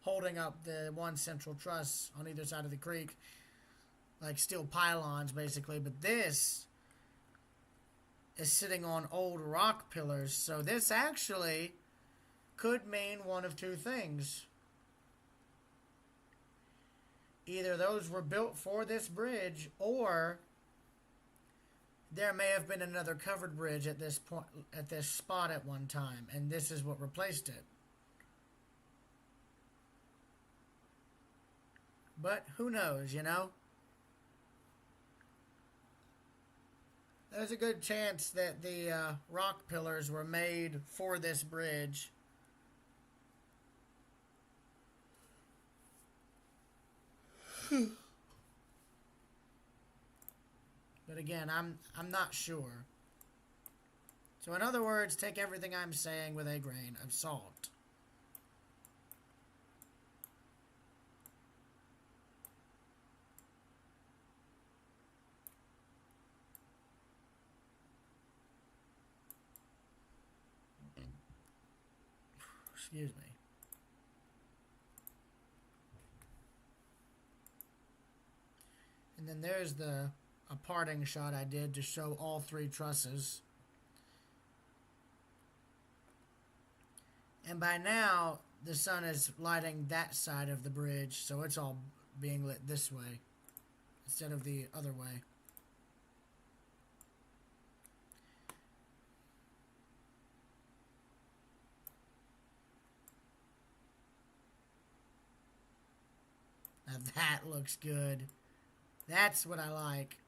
holding up the one central truss on either side of the creek, like steel pylons basically. But this is sitting on old rock pillars, so this actually could mean one of two things. Either those were built for this bridge, or there may have been another covered bridge at this point, at this spot at one time, and this is what replaced it. But who knows, you know? There's a good chance that the rock pillars were made for this bridge. But again, I'm not sure. So in other words, take everything I'm saying with a grain of salt. Excuse me. And then there's a parting shot I did to show all three trusses. And by now, the sun is lighting that side of the bridge, so it's all being lit this way instead of the other way. Now that looks good. That's what I like.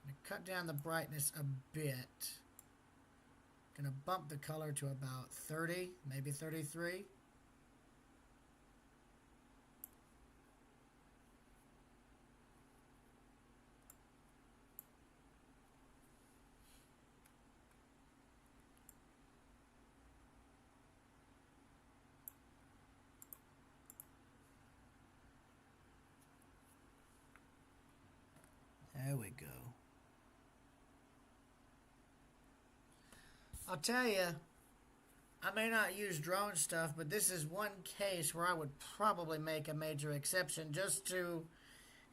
I'm gonna cut down the brightness a bit. Gonna bump the color to about 30, maybe 33. There we go. I'll tell you, I may not use drone stuff, but this is one case where I would probably make a major exception just to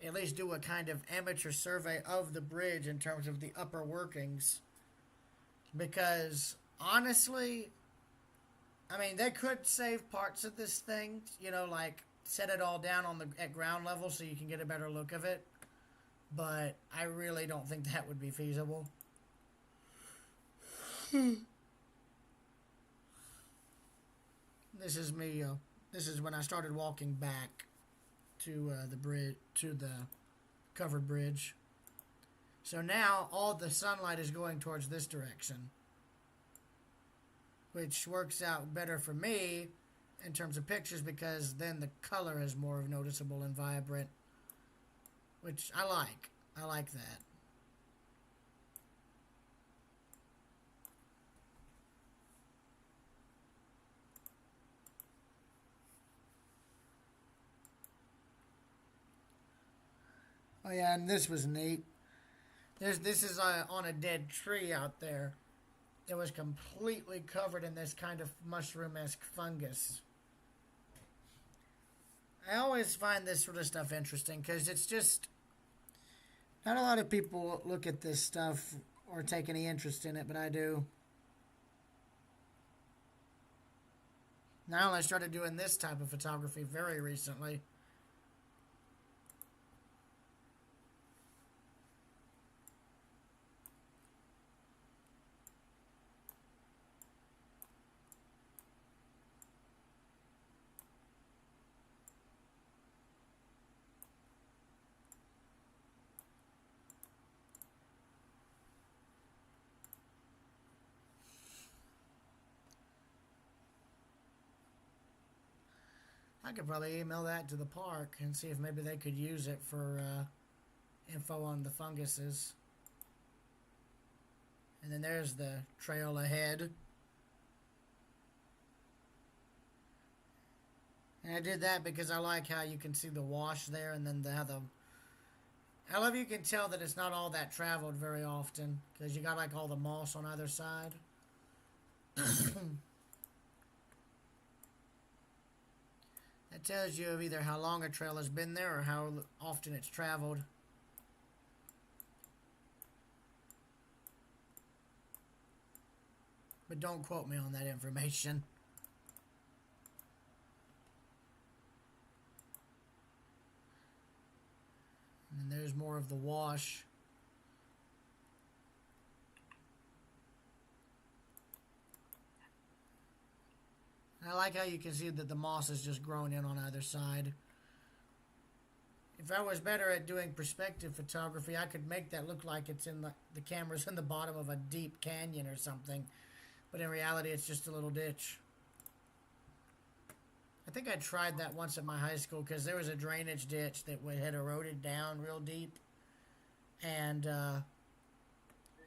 at least do a kind of amateur survey of the bridge in terms of the upper workings. Because honestly, I mean, they could save parts of this thing, you know, like set it all down on at ground level so you can get a better look of it. But I really don't think that would be feasible. This is me. This is when I started walking back to the bridge, to the covered bridge. So now all the sunlight is going towards this direction, which works out better for me in terms of pictures because then the color is more noticeable and vibrant, which I like. I like that. Oh yeah, and this was neat. This is on a dead tree out there. It was completely covered in this kind of mushroom-esque fungus. I always find this sort of stuff interesting because it's just not a lot of people look at this stuff or take any interest in it, but I do. I only started doing this type of photography very recently. I could probably email that to the park and see if maybe they could use it for info on the funguses. And then there's the trail ahead. And I did that because I like how you can see the wash there and then I love you can tell that it's not all that traveled very often because you got like all the moss on either side. That tells you of either how long a trail has been there or how often it's traveled. but don't quote me on that information. And there's more of the wash. And I like how you can see that the moss is just grown in on either side. If I was better at doing perspective photography, I could make that look like it's in the camera's in the bottom of a deep canyon or something. But in reality, it's just a little ditch. I think I tried that once at my high school because there was a drainage ditch that had eroded down real deep. And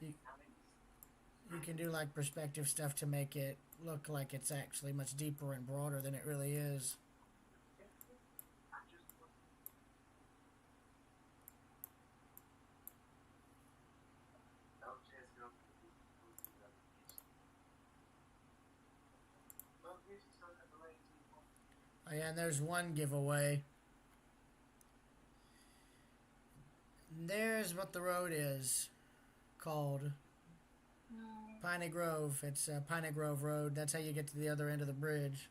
you can do like perspective stuff to make it look like it's actually much deeper and broader than it really is. Oh yeah, and there's one giveaway. There's what the road is called. Piney Grove. It's Piney Grove Road. That's how you get to the other end of the bridge.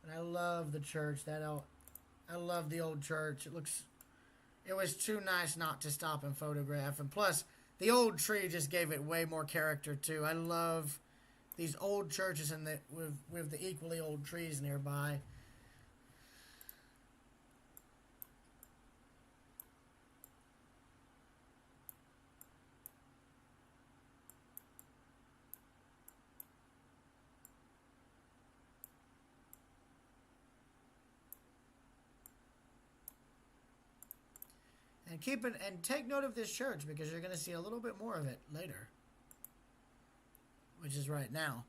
And I love the church. I love the old church. It was too nice not to stop and photograph. And plus, the old tree just gave it way more character too. I love these old churches and with the equally old trees nearby. And take note of this church because you're going to see a little bit more of it later, which is right now.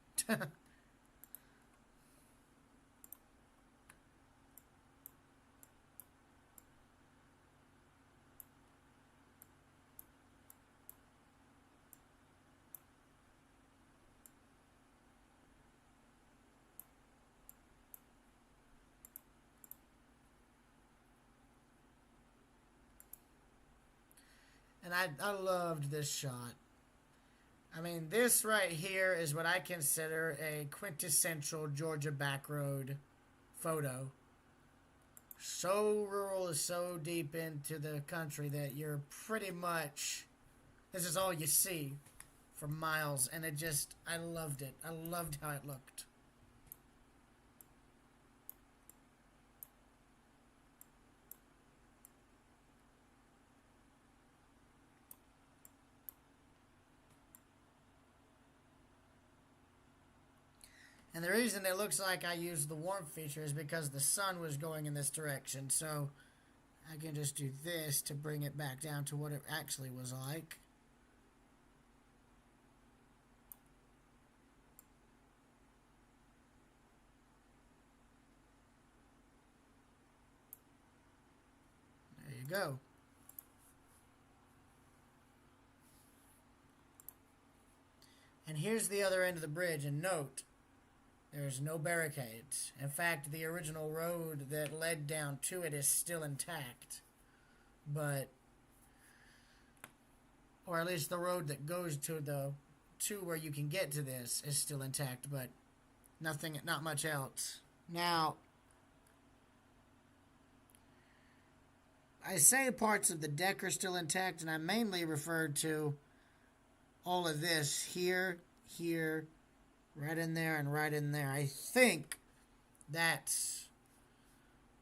And I loved this shot. I mean, this right here is what I consider a quintessential Georgia backroad photo. So rural, so deep into the country that you're pretty much, this is all you see for miles. And I loved it. I loved how it looked. And the reason it looks like I used the warmth feature is because the sun was going in this direction. So I can just do this to bring it back down to what it actually was like. There you go. And here's the other end of the bridge, and note, there's no barricades. In fact, the original road that led down to it is still intact. Or at least the road that goes to where you can get to this is still intact, but not much else. Now, I say parts of the deck are still intact, and I mainly referred to all of this here, right in there, and right in there. I think that's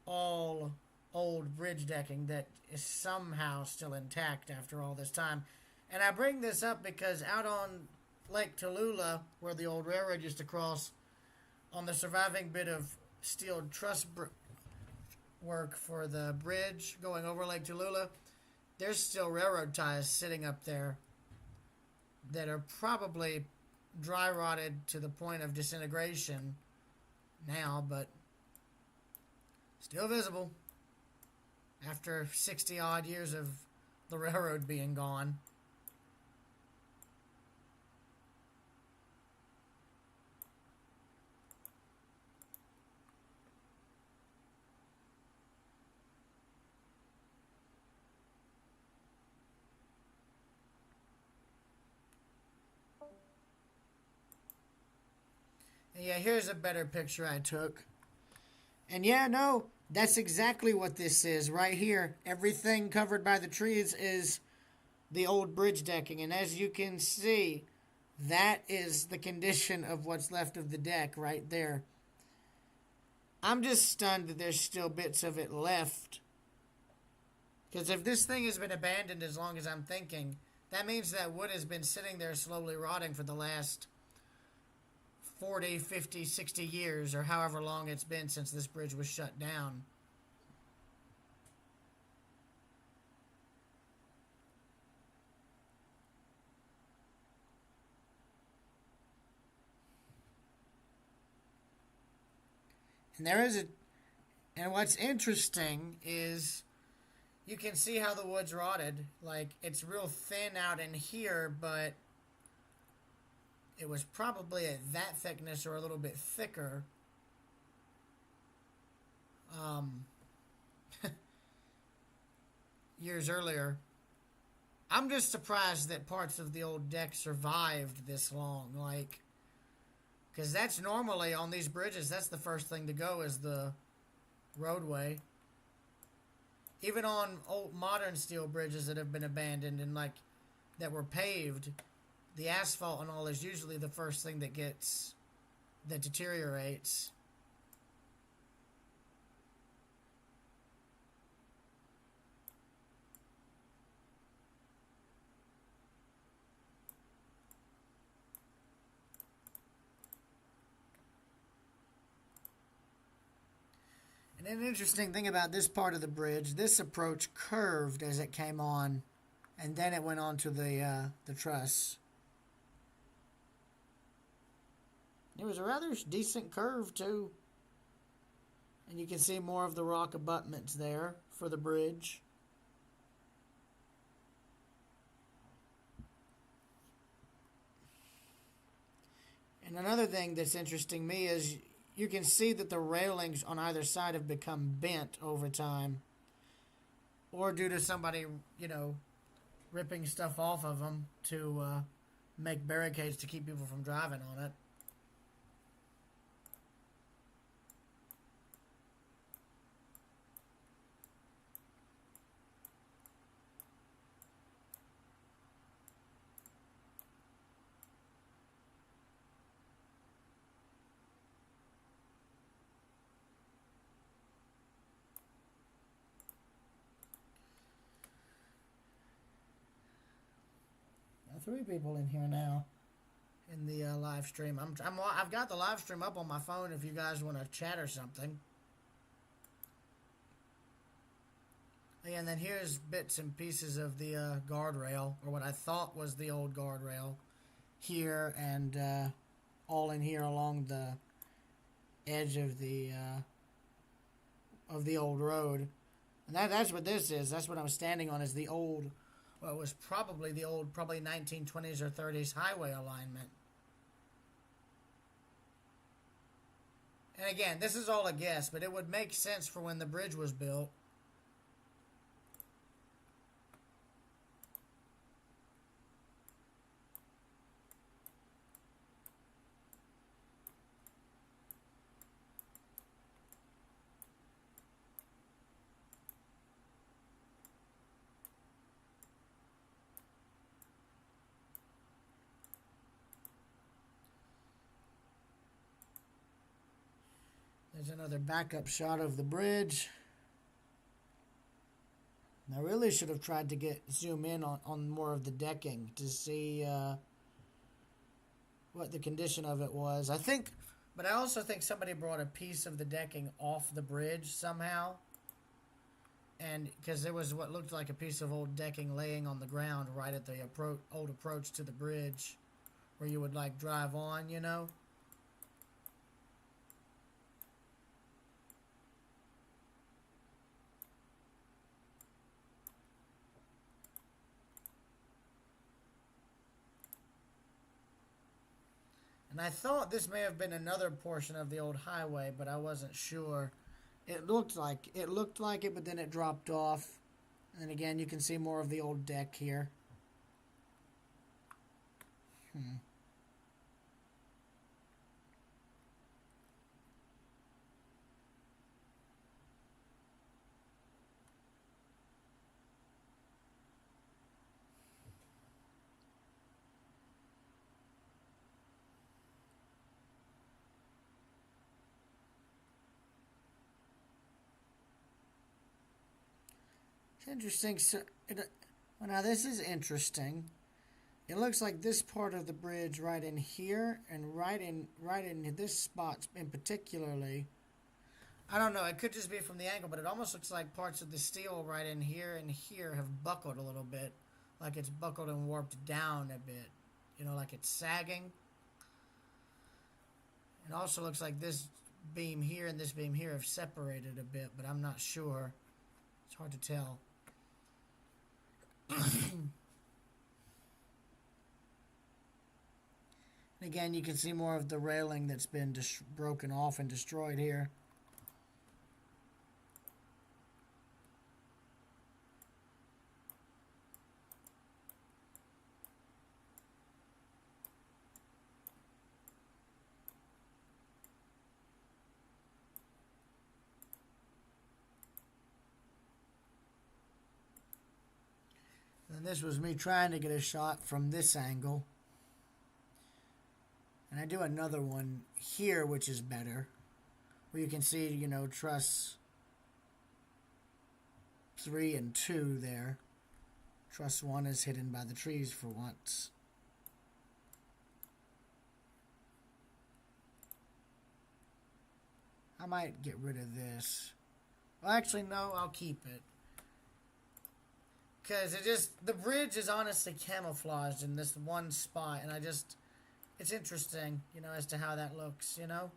all old bridge decking that is somehow still intact after all this time. And I bring this up because out on Lake Tallulah, where the old railroad used to cross, on the surviving bit of steel truss work for the bridge going over Lake Tallulah, there's still railroad ties sitting up there that are probably dry rotted to the point of disintegration now, but still visible after 60 odd years of the railroad being gone. Yeah, here's a better picture I took. And yeah, no, that's exactly what this is right here. Everything covered by the trees is the old bridge decking. And as you can see, that is the condition of what's left of the deck right there. I'm just stunned that there's still bits of it left. Because if this thing has been abandoned as long as I'm thinking, that means that wood has been sitting there slowly rotting for the last 40, 50, 60 years, or however long it's been since this bridge was shut down. And and what's interesting is you can see how the wood's rotted. Like, it's real thin out in here, but it was probably at that thickness or a little bit thicker. Years earlier. I'm just surprised that parts of the old deck survived this long. Like, because that's normally on these bridges, that's the first thing to go is the roadway. Even on old modern steel bridges that have been abandoned and like that were paved, the asphalt and all is usually the first thing that deteriorates. And an interesting thing about this part of the bridge, this approach curved as it came on, and then it went on to the truss. It was a rather decent curve too, and you can see more of the rock abutments there for the bridge. And another thing that's interesting me is you can see that the railings on either side have become bent over time, or due to somebody, ripping stuff off of them to make barricades to keep people from driving on it. Three people in here now in the live stream. I've got the live stream up on my phone if you guys want to chat or something. Yeah, and then here's bits and pieces of the guardrail, or what I thought was the old guardrail, here and all in here along the edge of the old road. And that's what this is. That's what I'm standing on, is the old, well, it was probably the old, probably 1920s or 30s highway alignment. And again, this is all a guess, but it would make sense for when the bridge was built. There's another backup shot of the bridge. I really should have tried to zoom in on more of the decking to see what the condition of it was. But I also think somebody brought a piece of the decking off the bridge somehow. And because there was what looked like a piece of old decking laying on the ground right at the old approach to the bridge where you would like drive on, And I thought this may have been another portion of the old highway, but I wasn't sure. It looked like it, but then it dropped off. And again, you can see more of the old deck here. It's interesting. So, well, now this is interesting. It looks like this part of the bridge right in here and right in this spot in particularly. I don't know. It could just be from the angle, but it almost looks like parts of the steel right in here and here have buckled a little bit, like it's buckled and warped down a bit. You know, like it's sagging. It also looks like this beam here and this beam here have separated a bit, but I'm not sure. It's hard to tell. Again, you can see more of the railing that's been broken off and destroyed here. And this was me trying to get a shot from this angle. And I do another one here, which is better. Where you can see, you know, truss 3 and 2 there. Truss 1 is hidden by the trees for once. I might get rid of this. Well, actually, no, I'll keep it. Because the bridge is honestly camouflaged in this one spot, and it's interesting, you know, as to how that looks, you know?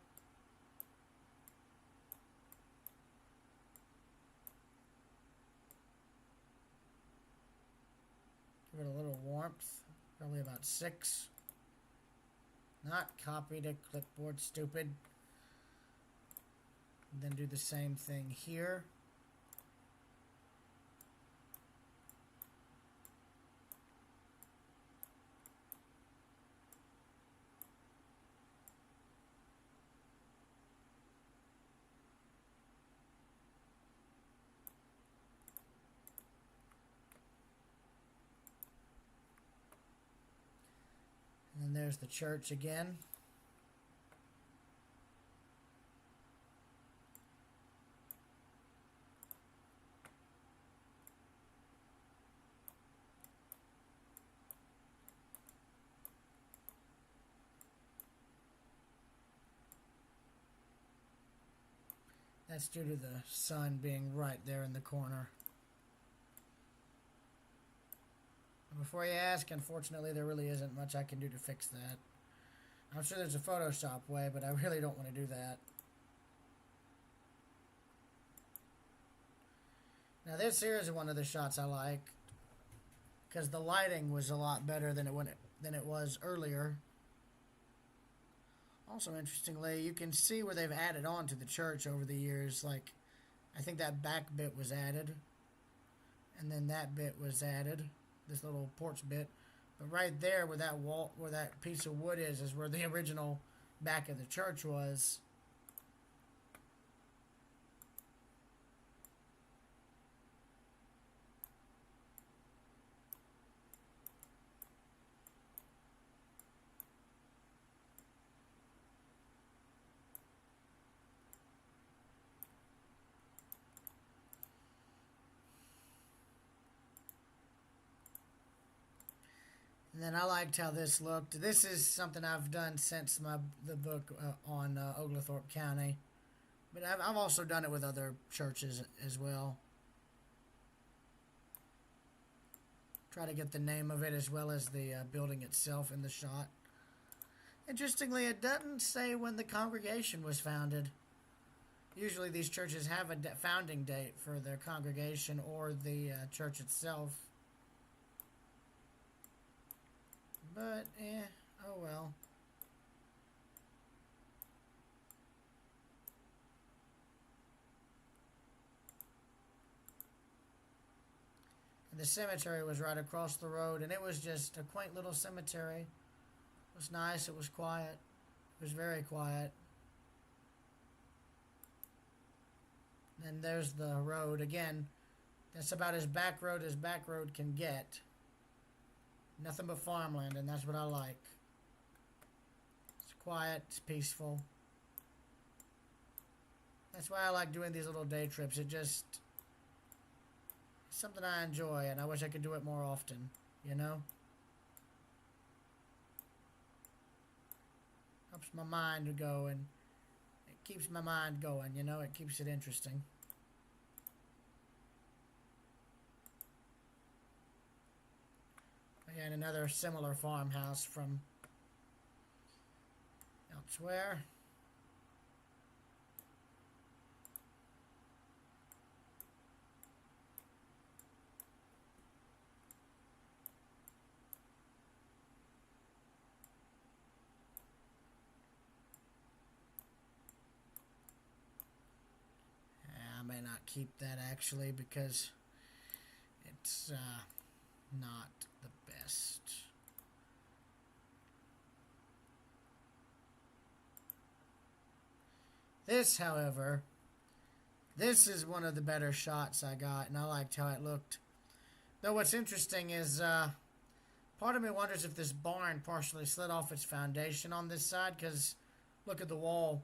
Give it a little warmth, probably about 6. Not copy to clipboard, stupid. And then do the same thing here. And there's the church again. That's due to the sun being right there in the corner. Before you ask, unfortunately, there really isn't much I can do to fix that. I'm sure there's a Photoshop way, but I really don't want to do that. Now this here is one of the shots I like, because the lighting was a lot better than it was earlier. Also, interestingly, you can see where they've added on to the church over the years. Like, I think that back bit was added, and then that bit was added. This little porch bit, but right there where that wall, where that piece of wood is where the original back of the church was. And then I liked how this looked. This is something I've done since the book on Oglethorpe County. But I've also done it with other churches as well. Try to get the name of it as well as the building itself in the shot. Interestingly, it doesn't say when the congregation was founded. Usually these churches have a founding date for their congregation or the church itself. But, oh well. And the cemetery was right across the road, and it was just a quaint little cemetery. It was nice, it was quiet. It was very quiet. And there's the road. Again, that's about as back road can get. Nothing but farmland, and that's what I like. It's quiet, it's peaceful. That's why I like doing these little day trips. It's something I enjoy, and I wish I could do it more often, you know? Helps my mind to go, and it keeps my mind going, you know? It keeps it interesting. Again, another similar farmhouse from elsewhere. I may not keep that actually because it's not the best. This, however, this is one of the better shots I got, and I liked how it looked. Though what's interesting is, part of me wonders if this barn partially slid off its foundation on this side, because look at the wall.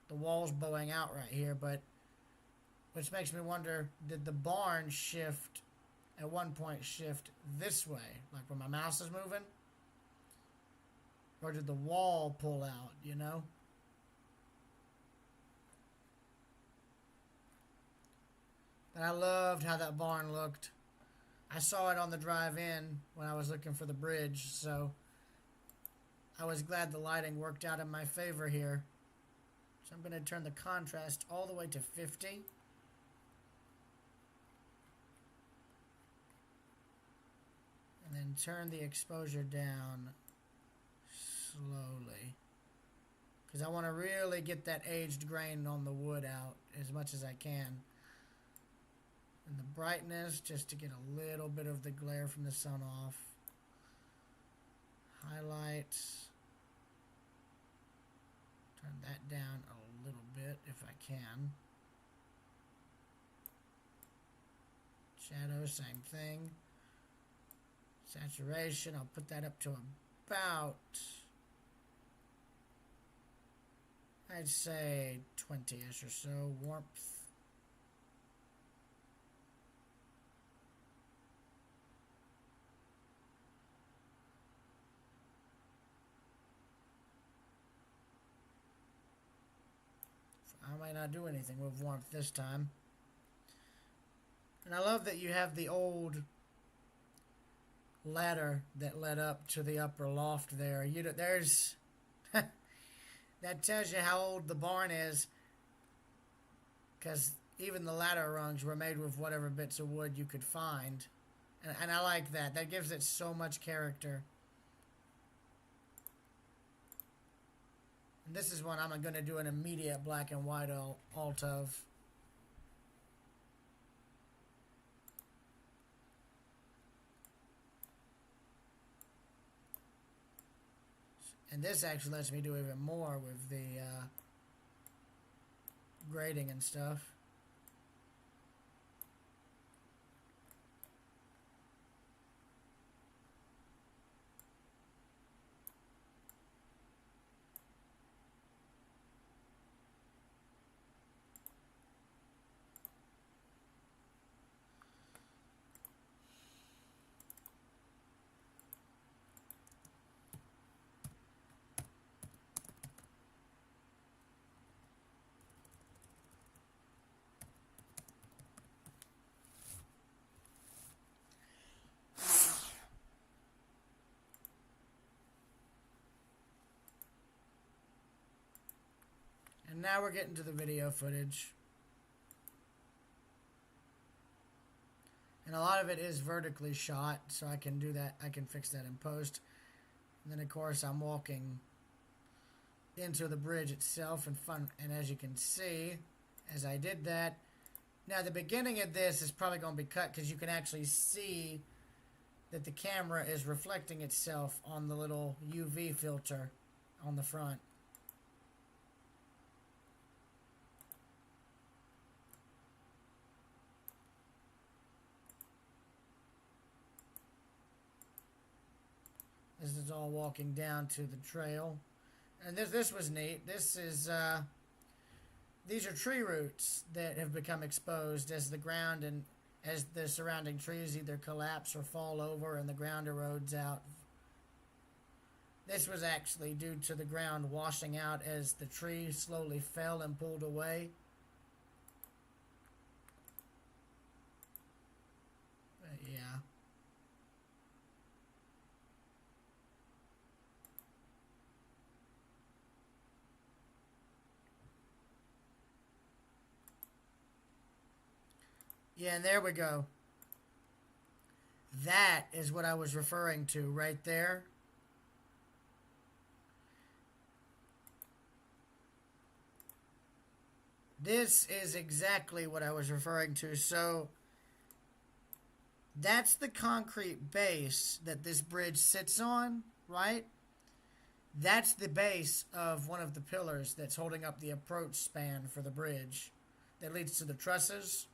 The wall's bowing out right here, but which makes me wonder, did the barn shift, at one point shift this way, like when my mouse is moving? Or did the wall pull out, you know? But I loved how that barn looked. I saw it on the drive-in when I was looking for the bridge, so I was glad the lighting worked out in my favor here. So I'm going to turn the contrast all the way to 50. And then turn the exposure down slowly. Because I want to really get that aged grain on the wood out as much as I can. And the brightness, just to get a little bit of the glare from the sun off. Highlights. Turn that down a little bit if I can. Shadow, same thing. Saturation, I'll put that up to about, I'd say 20-ish or so. Warmth. I might not do anything with warmth this time. And I love that you have the old ladder that led up to the upper loft there. You know, there's that tells you how old the barn is, because even the ladder rungs were made with whatever bits of wood you could find, and I like that. That gives it so much character. And this is one I'm going to do an immediate black and white alt of. And this actually lets me do even more with the grading and stuff. And now we're getting to the video footage. And a lot of it is vertically shot, so I can do that. I can fix that in post. And then, of course, I'm walking into the bridge itself and as you can see, as I did that, now the beginning of this is probably going to be cut because you can actually see that the camera is reflecting itself on the little UV filter on the front. This is all walking down to the trail. And this was neat. This is, these are tree roots that have become exposed as the ground and as the surrounding trees either collapse or fall over and the ground erodes out. This was actually due to the ground washing out as the tree slowly fell and pulled away. But yeah. Yeah, and there we go. That is what I was referring to right there. This is exactly what I was referring to. So that's the concrete base that this bridge sits on, right? That's the base of one of the pillars that's holding up the approach span for the bridge that leads to the trusses.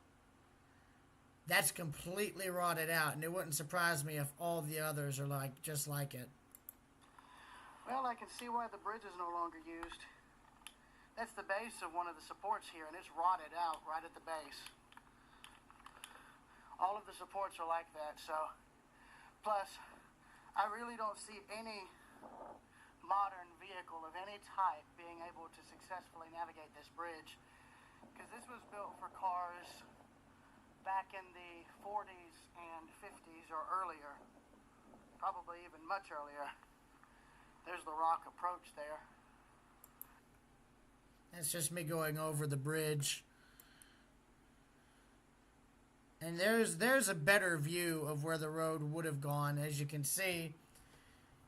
That's completely rotted out, and it wouldn't surprise me if all the others are like just like it. Well, I can see why the bridge is no longer used. That's the base of one of the supports here, and it's rotted out right at the base. All of the supports are like that, so... Plus, I really don't see any modern vehicle of any type being able to successfully navigate this bridge, because this was built for cars back in the 40s and 50s or earlier, probably even much earlier. There's the rock approach there. That's just me going over the bridge. And there's a better view of where the road would have gone. As you can see,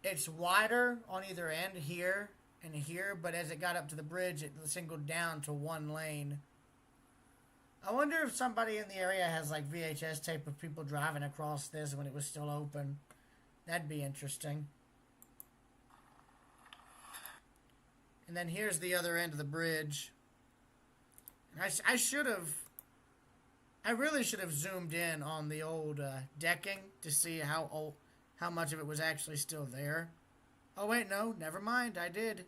it's wider on either end here and here, but as it got up to the bridge, it singled down to one lane. I wonder if somebody in the area has like VHS tape of people driving across this when it was still open. That'd be interesting. And then here's the other end of the bridge. I really should have zoomed in on the old decking to see how much of it was actually still there. Oh wait, no, never mind, I did.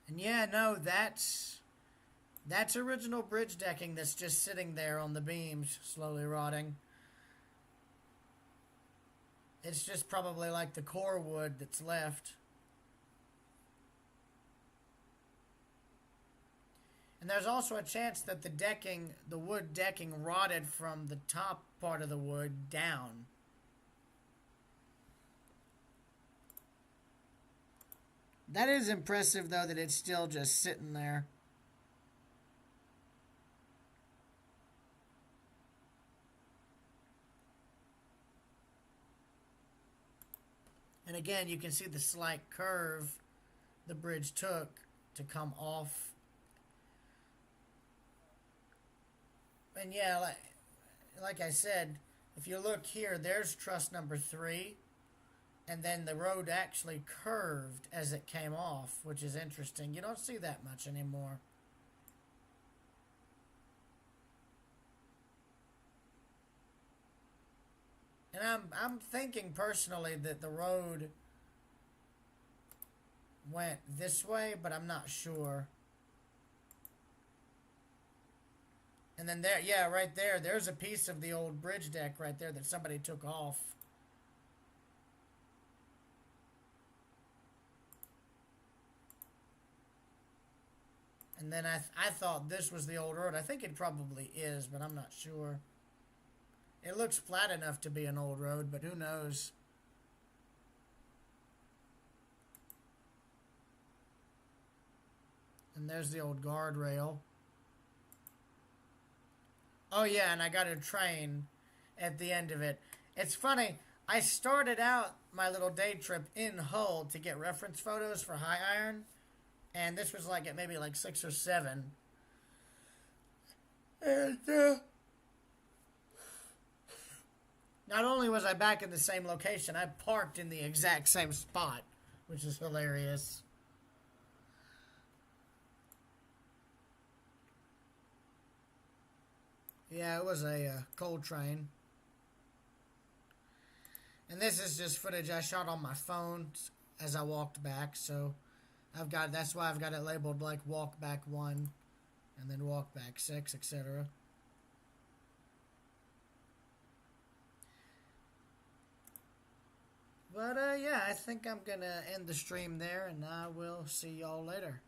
And yeah, no, that's original bridge decking that's just sitting there on the beams, slowly rotting. It's just probably like the core wood that's left. And there's also a chance that the wood decking rotted from the top part of the wood down. That is impressive, though, that it's still just sitting there. And again, you can see the slight curve the bridge took to come off. And yeah, like I said, if you look here, there's truss number 3. And then the road actually curved as it came off, which is interesting. You don't see that much anymore. And I'm thinking personally that the road went this way, but I'm not sure. And then there, yeah, right there, there's a piece of the old bridge deck right there that somebody took off. And then I thought this was the old road. I think it probably is, but I'm not sure. It looks flat enough to be an old road, but who knows? And there's the old guardrail. Oh yeah, and I got a train at the end of it. It's funny, I started out my little day trip in Hull to get reference photos for High Iron. And this was like at maybe like 6 or 7. And not only was I back in the same location, I parked in the exact same spot, which is hilarious. Yeah, it was a coal train. And this is just footage I shot on my phone as I walked back. So that's why I've got it labeled like walk back 1 and then walk back 6, etc. But yeah, I think I'm gonna end the stream there, and I will see y'all later.